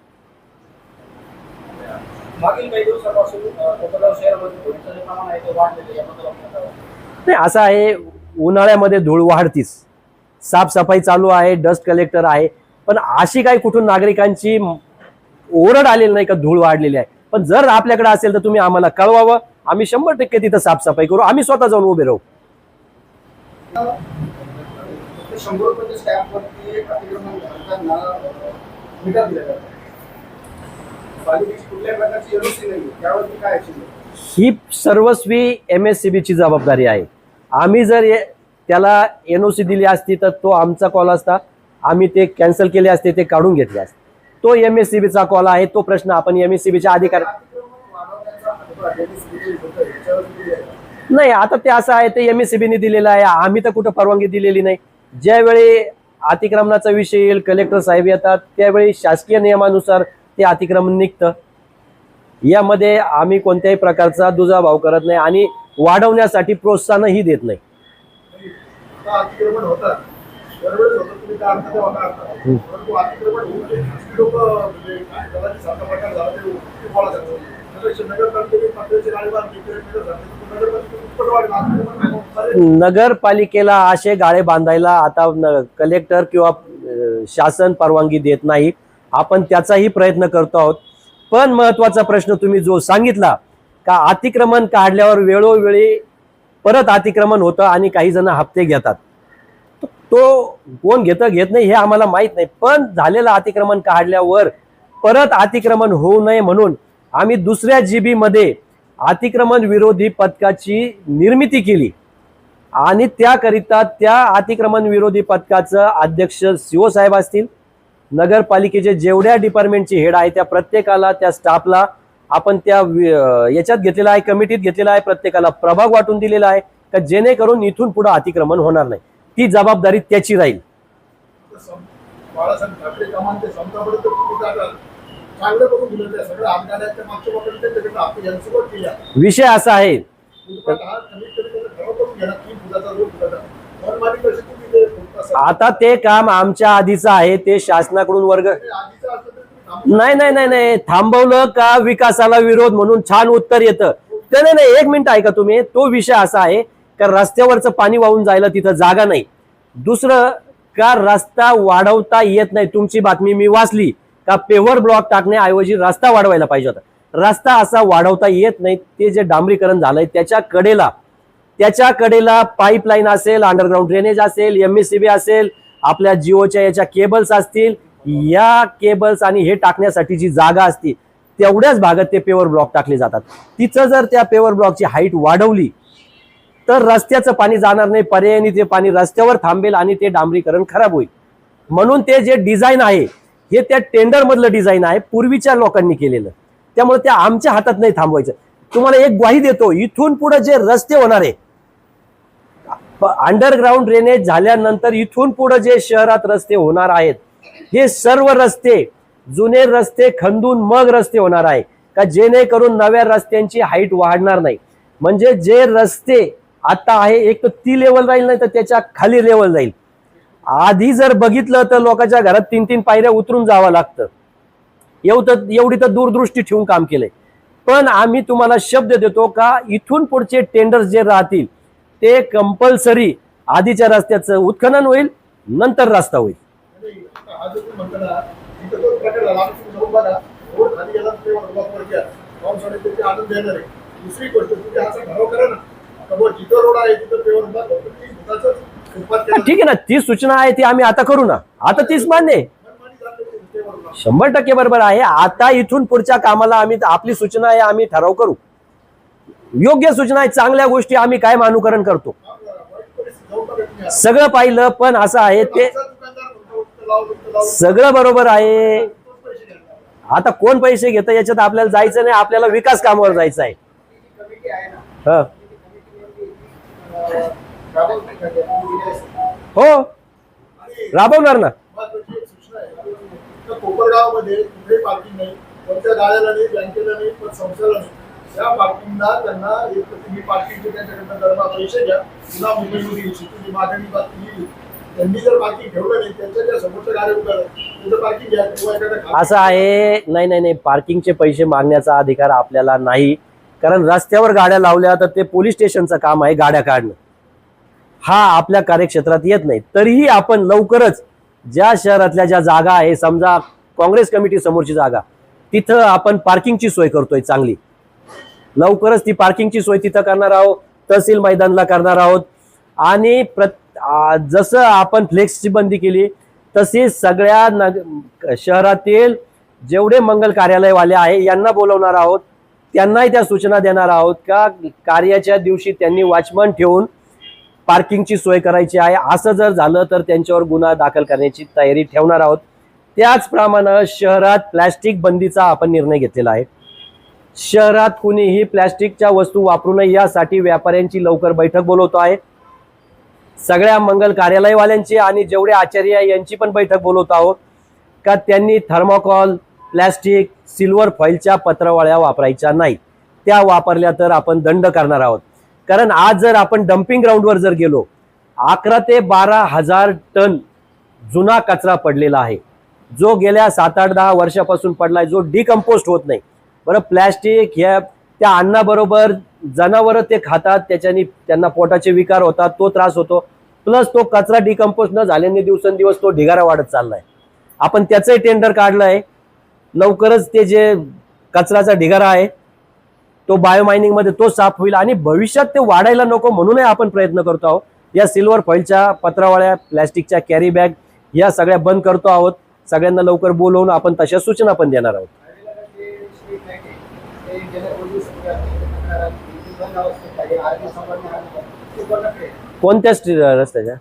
नाही, असं आहे, उन्हाळ्यामध्ये धूळ वाढतीच, साफसफाई चालू आहे, डस्ट कलेक्टर आहे, पण अशी काही कुठून नागरिकांची ओरड आलेली नाही का धूळ वाढलेली आहे. पण जर आपल्याकडे असेल तर तुम्ही आम्हाला कळवावं, आम्ही 100% तिथं साफसफाई करू, आम्ही स्वतः जाऊन उभे राहू. ही सर्वस्वी MSCB ची जबाबदारी आहे. आम्ही जर त्याला NOC दिली असती तर तो आमचा कॉल असता, आम्ही ते कॅन्सल केले असते, ते काढून घेतले असते. तो MSCB चा कॉल आहे. तो प्रश्न आपण MSCB च्या अधिकारी नाही, आता ते असं आहे, ते MSCB ने दिलेलं आहे, आम्ही तर कुठं परवानगी दिलेली नाही. ज्यावेळी अतिक्रमणाचा विषय येईल, कलेक्टर साहेब येतात, त्यावेळी शासकीय नियमानुसार ते अतिक्रमण निघतं. यामध्ये आम्ही कोणत्याही प्रकारचा दुजाभाव करत नाही आणि वाढवण्यासाठी प्रोत्साहनही देत नाही. नगरपालिकेला असे गाळे बांधायला आता कलेक्टर किंवा शासन परवानगी देत नाही. आपण त्याचाही प्रयत्न करतो आहोत. पण महत्वाचा प्रश्न तुम्ही जो सांगितला का अतिक्रमण काढल्यावर वेळोवेळी परत अतिक्रमण होतं आणि काही जण हप्ते घेतात, तो कोण घेत नाही हे आम्हाला माहित नाही. पण झालेलं अतिक्रमण काढल्यावर परत अतिक्रमण होऊ नये म्हणून आम्ही दुसऱ्या GB मध्ये अतिक्रमण विरोधी पथकाची निर्मिती केली आणि त्याकरिता त्या अतिक्रमण विरोधी पथकाचं अध्यक्ष CO साहेब असतील, नगरपालिकेचे जेवढ्या डिपार्टमेंटचे हेड आहे त्या प्रत्येकाला, त्या स्टाफला आपण त्या याच्यात घेतलेला आहे, कमिटीत घेतलेला आहे, प्रत्येकाला प्रभाग वाटून दिलेला आहे का जेणेकरून इथून पुढे अतिक्रमण होणार नाही. ती जबाबदारी त्याची राहील. विषय असा आहे, आता ते काम आमच्या आधीचं आहे, ते शासनाकडून वर्ग नाही थांबवलं का विकासाला विरोध म्हणून छान उत्तर येतं. नाही 1 मिनिट ऐका तुम्ही. तो विषय असा आहे का रस्त्यावरचं पाणी वाहून जायला तिथं जागा नाही. दुसरं का रस्ता वाढवता येत नाही. तुमची बातमी मी वाचली का पेवर ब्लॉक टाकण्याऐवजी रस्ता वाढवायला पाहिजे होता. रस्ता असा वाढवता येत नाही. ते जे डांबरीकरण झालंय त्याच्या कडेला पाईपलाईन असेल, अंडरग्राऊंड ड्रेनेज असेल, MSCB असेल, आपल्या जिओच्या याच्या केबल्स असतील, या केबल्स आणि हे टाकण्यासाठी जी जागा असती तेवढ्याच भागात ते पेवर ब्लॉक टाकले जातात. तिचं जर त्या पेवर ब्लॉकची हाईट वाढवली तर रस्त्याचं पाणी जाणार नाही, पर्यायाने ते पाणी रस्त्यावर थांबेल आणि ते डांबरीकरण खराब होईल. म्हणून ते जे डिझाईन आहे हे त्या टेंडर मधलं डिझाईन आहे, पूर्वीच्या लोकांनी केलेलं. त्यामुळे ते आमच्या हातात नाही थांबवायचं. तुम्हाला एक ग्वाही देतो, इथून पुढे जे रस्ते होणार आहे, अंडरग्राऊंड ड्रेनेज झाल्यानंतर इथून पुढे जे शहरात रस्ते होणार आहेत, हे सर्व रस्ते जुने रस्ते खंदून मग रस्ते होणार आहे का, जेणेकरून नव्या रस्त्यांची हाईट वाढणार नाही. म्हणजे जे रस्ते आता आहे एक तर ती लेवल राहील, नाही तर त्याच्या खाली लेवल जाईल. आधी जर बघितलं तर लोकांच्या घरात 3-3 पायऱ्या उतरून जावं लागतं. एवढी तर दूरदृष्टी ठेवून काम केलंय. पण आम्ही तुम्हाला शब्द देतो का इथून पुढचे टेंडर्स जे राहतील ते कंपल्सरी आधीच्या रस्त्याचं उत्खनन होईल, नंतर रस्ता होईल. ठीक आहे ना, ती सूचना आहे ती आम्ही आता करू ना. आता तीच मान्य आहे, 100% बरोबर आहे. आता इथून पुढच्या कामाला आम्ही आपली सूचना आहे, आम्ही ठराव करू. योग्य सूचना आहे, चांगल्या गोष्टी आम्ही कायम अनुकरण करतो. सगळं पाहिलं, पण असं आहे ते सगळं बरोबर आहे. आता कोण पैसे घेतं याच्यात आपल्याला जायचं नाही, आपल्याला विकास कामावर जायचं आहे. हो, राबवणार ना. कोपरगावमध्ये कुठेही पार्किंग नाही, कोणत्या गाड्याला नाही, बँकेला नाही, पण संस्थेला नाही. त्या पार्किंगला त्यांना एक तुम्ही पार्किंगचे त्यांच्याकडनं दरमा पैसे घ्या, पुन्हा मुंबईमध्ये शेतीची मागणी बातमी. त्यांनी जर पार्किंग ठेवलं नाही, त्यांच्या ज्या समोरच्या गाड्या उभ्या तिथं पार्किंग घ्या किंवा एखाद्या. असं आहे, नाही, पार्किंगचे पैसे मागण्याचा अधिकार आपल्याला नाही. कारण रस्त्यावर गाड्या लावल्या तर ते पोलीस स्टेशनचं काम आहे गाड्या काढणं, हा आपल्या कार्यक्षेत्रात येत नाही. तरीही आपण लवकरच ज्या शहरातल्या ज्या जागा आहे, समजा काँग्रेस कमिटी समोरची जागा, तिथं आपण पार्किंगची सोय करतोय चांगली. लवकरच ती पार्किंगची सोय तिथं करणार आहोत, तहसील मैदानला करणार आहोत. आणि जसं आपण फ्लेक्सची बंदी केली तशी सगळ्या शहरातील जेवढे मंगल कार्यालयवाले आहे यांना बोलवणार आहोत, त्यांनाही त्या सूचना देणार आहोत का कार्याच्या दिवशी त्यांनी वॉचमन ठेवून पार्किंगची सोय करायची आहे. असं जर झालं तर त्यांच्यावर गुन्हा दाखल करण्याची तयारी ठेवणार आहोत. त्याचप्रमाणे शहरात प्लॅस्टिक बंदीचा आपण निर्णय घेतलेला आहे. शहरात कुणीही प्लॅस्टिकच्या वस्तू वापरू नये यासाठी व्यापाऱ्यांची लवकर बैठक बोलवतो आहे. सगळ्या मंगल कार्यालयवाल्यांची आणि जेवढे आचार्य आहे यांची पण बैठक बोलवतो आहोत का त्यांनी थर्मोकॉल, प्लॅस्टिक, सिल्वर फॉईलच्या पत्रावळ्या वापरायच्या नाही. त्या वापरल्या तर आपण दंड करणार आहोत. कारण आज जर आपण डम्पिंग ग्राउंडवर जर गेलो, 11 ते 12 हजार टन जुना कचरा पडलेला आहे, जो गेल्या 7-8-10 वर्षापासून पडलाय, जो डिकम्पोस्ट होत नाही. बरं, प्लॅस्टिक ह्या त्या अन्नाबरोबर जनावरं ते खातात, त्याच्यानी त्यांना पोटाचे विकार होतात, तो त्रास होतो. प्लस तो कचरा डिकम्पोस्ट न झाल्याने दिवसेंदिवस तो ढिगारा वाढत चाललाय. आपण त्याचंही टेंडर काढलंय. लवकरच ते जे कचऱ्याचा ढिगारा आहे तो बायोमायनिंग मध्ये तो साफ होईल आणि भविष्यात ते वाढायला नको म्हणूनही आपण प्रयत्न करतो आहोत. या सिल्वर फॉईलच्या पत्रावळ्या, प्लॅस्टिकच्या कॅरी बॅग या सगळ्या बंद करतो आहोत. सगळ्यांना लवकर बोलवून आपण तशा सूचना पण देणार आहोत. कोणत्या रस्त्याच्या?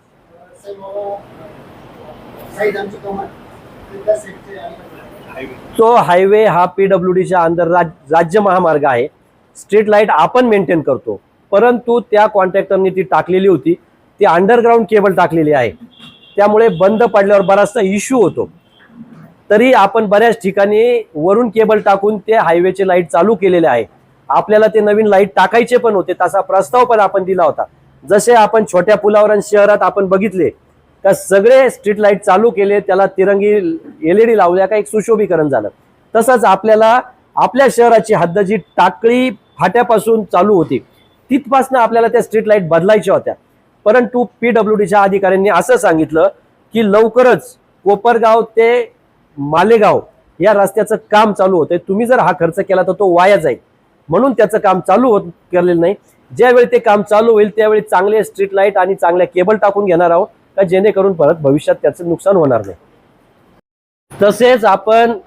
तो हायवे हा PWDच्या अंदर राज्य महामार्ग आहे. स्ट्रीट लाईट आपण मेंटेन करतो, परंतु त्या कॉन्ट्रॅक्टरनी ती टाकलेली होती, ती अंडरग्राऊंड केबल टाकलेली आहे. त्यामुळे बंद पडल्यावर बराचसा इश्यू होतो. तरी आपण बऱ्याच ठिकाणी वरून केबल टाकून ते हायवेचे लाईट चालू केलेले आहे. आपल्याला ते नवीन लाईट टाकायचे पण होते, तसा प्रस्ताव पण आपण दिला होता. जसे आपण छोट्या पुलावर शहरात आपण बघितले का सगळे स्ट्रीट लाईट चालू केले, त्याला तिरंगी LED लावल्या का एक सुशोभीकरण झालं. तसंच आपल्याला आपल्या शहराची हद्द जी टाकळी फाट्यापासून चालू होती तिथपासून आपल्याला त्या स्ट्रीट लाईट बदलायच्या होत्या. परंतु PWDच्या अधिकाऱ्यांनी असं सांगितलं की लवकरच कोपरगाव ते मालेगाव या रस्त्याचं काम चालू होतंय, तुम्ही जर हा खर्च केला तर तो वाया जाईल, म्हणून त्याचं काम चालू केलेलं नाही. ज्यावेळी ते काम चालू होईल त्यावेळी चांगले स्ट्रीट लाईट आणि चांगल्या केबल टाकून घेणार आहोत का जेणेकरून परत भविष्यात त्याचं नुकसान होणार नाही. तसेच आपण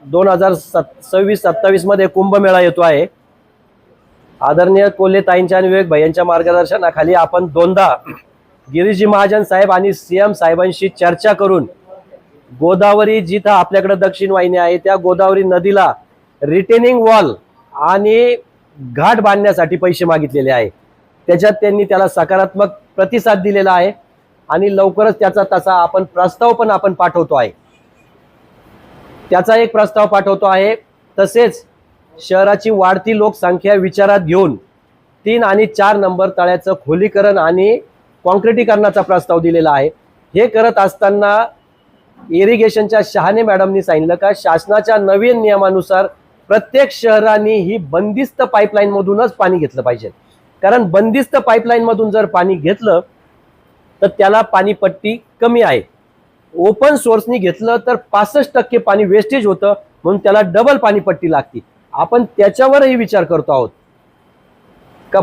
2026-27 मध्ये कुंभमेळा येतो आहे. आदरणीय कोल्हे ताईंच्या आणि विवेक भाईंच्या मार्गदर्शनाखाली आपण दोनदा गिरीजी महाजन साहेब आणि CM साहेबांशी चर्चा करून गोदावरी जिथं आपल्याकडे दक्षिण वाहिनी आहे त्या गोदावरी नदीला रिटेनिंग वॉल आणि घाट बांधण्यासाठी पैसे मागितलेले आहे. त्याच्यात त्यांनी त्याला सकारात्मक प्रतिसाद दिलेला आहे आणि लवकरच त्याचा तसा आपण प्रस्ताव पण आपण पाठवतो आहे. त्याचा एक प्रस्ताव पाठवतो आहे. तसेच शहराची वाढती लोकसंख्या विचारात घेऊन 3 आणि 4 नंबर तळ्याचं खोलीकरण आणि कॉन्क्रिटीकरणाचा प्रस्ताव दिलेला आहे. हे करत असताना इरिगेशनच्या शहाणे मॅडमनी सांगितलं का शासनाच्या नवीन नियमानुसार प्रत्येक शहरांनी ही बंदिस्त पाईपलाईन मधूनच पाणी घेतलं पाहिजे. कारण बंदिस्त पाईपलाईन मधून जर पाणी घेतलं तर त्याला पाणीपट्टी कमी आहे. ओपन सोर्सनी घेतलं तर 65% पाणी वेस्टेज होतं, म्हणून त्याला डबल पाणीपट्टी लागते. आपण त्याच्यावरही विचार करतो आहोत का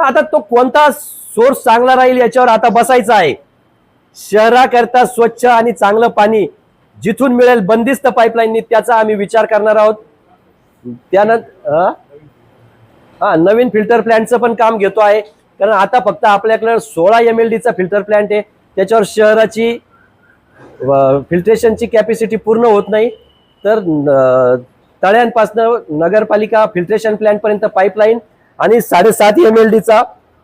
आता तो कोणता सोर्स चांगला राहील याच्यावर आता बसायचा आहे. शहराकरता स्वच्छ आणि चांगलं पाणी जिथून मिळेल बंदिस्त पाईपलाईननी त्याचा आम्ही विचार करणार आहोत. त्यानंतर नवीन फिल्टर प्लॅन्टचं पण काम घेतो आहे. कारण आता फक्त आपल्याकडे 16 MLDचा फिल्टर प्लॅन्ट आहे, त्याच्यावर शहराची फिल्ट्रेशनची कॅपॅसिटी पूर्ण होत नाही. तर तळ्यांपासून नगरपालिका फिल्ट्रेशन प्लॅन्ट पर्यंत पाईपलाईन आणि 7.5 MLDचा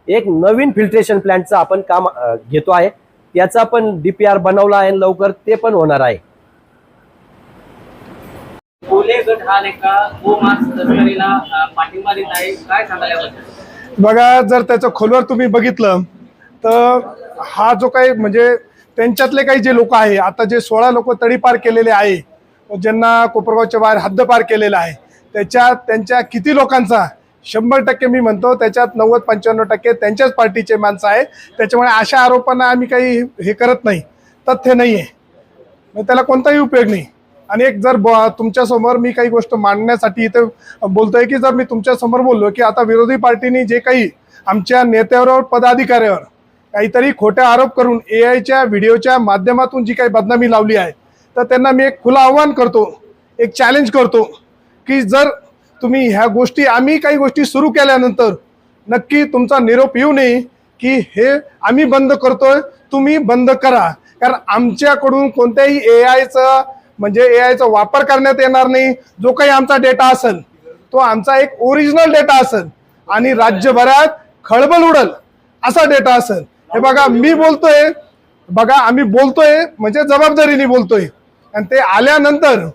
एक नवीन फिल्ट्रेशन प्लॅन्टचं आपण काम घेतो आहे. त्याचा पण DPR बनवला आहे, लवकर ते पण होणार आहे. कोल्हे गट हा नेका गोमांस तस्करीला पाठिंबा देत आहे, काय सांगाल याबद्दल? बघा, जर त्याचं खोलवर तुम्ही बघितलं तर हा जो काही म्हणजे त्यांच्यातले काही जे लोक आहे, आता जे 16 लोक तडीपार केलेले आहे, ज्यांना कोपरगावच्या बाहेर हद्दपार केलेला आहे, त्यांच्या किती लोकांचा 100% मी म्हणतो त्याच्यात 90-95% त्यांच्याच पार्टीचे माणसं आहे. त्याच्यामुळे अशा आरोपांना आम्ही काही हे करत नाही, तथ्य नाही आहे, मग त्याला कोणताही उपयोग नाही. आणि एक जर तुमच्यासमोर मी काही गोष्ट मांडण्यासाठी इथे बोलतोय की जर मी तुमच्यासमोर बोललो की आता विरोधी पार्टीने जे काही आमच्या नेत्यावर पदाधिकाऱ्यावर काहीतरी खोटे आरोप करून AIच्या व्हिडिओच्या माध्यमातून जी काही बदनामी लावली आहे, तर त्यांना मी एक खुलं आव्हान करतो, एक चॅलेंज करतो की जर तुम्ही ह्या गोष्टी आम्ही काही गोष्टी सुरू केल्यानंतर नक्की तुमचा निरोप येऊ नये की हे आम्ही बंद करतोय, तुम्ही बंद करा. कारण आमच्याकडून कोणत्याही AIचा वापर करण्यात येणार नाही. जो काही आमचा डेटा असेल तो आमचा एक ओरिजिनल डेटा असेल आणि राज्यभरात खळबळ उडल असा डेटा असेल. हे बघा, मी बोलतोय, बघा आम्ही बोलतोय म्हणजे जबाबदारीने बोलतोय, आणि ते आल्यानंतर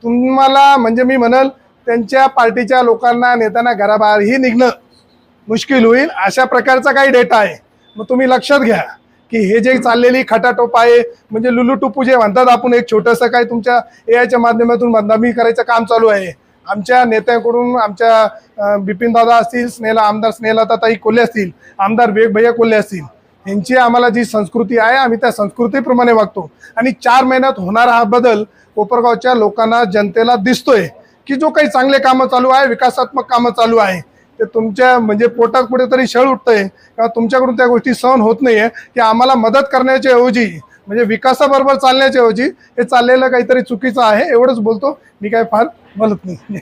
तुम्हाला म्हणजे मी म्हणल त्यांच्या पार्टीच्या लोकांना नेत्यांना घराबाहेरही निघणं मुश्किल होईल. अशा प्रकारचा काही डेटा आहे. मग तुम्ही लक्षात घ्या की हे जे चाललेली खटाटोप आहे, म्हणजे लुलुटुपू जे म्हणतात आपण, एक छोटंसं काय तुमच्या AIच्या माध्यमातून बदनामी करायचं काम चालू आहे. आमच्या नेत्यांकडून आमच्या बिपिन दादा असतील, आमदार स्नेहलताताई कोल्हे असतील, आमदार विवेक भैया कोल्हे असतील, यांची आम्हाला जी संस्कृती आहे आम्ही त्या संस्कृतीप्रमाणे वागतो. आणि 4 महिन्यात होणारा हा बदल कोपरगावच्या लोकांना, जनतेला दिसतोय की जो काही चांगले कामं चालू आहे, विकासात्मक कामं चालू आहे, ते तुमच्या म्हणजे पोटात कुठेतरी छळ उठतंय किंवा तुमच्याकडून त्या गोष्टी सहन होत नाहीये की आम्हाला मदत करण्याच्या ऐवजी म्हणजे विकासाबरोबर चालण्याच्या ऐवजी हे चाललेलं काहीतरी चुकीचं आहे. एवढंच बोलतो मी, काय फार बोलत नाही.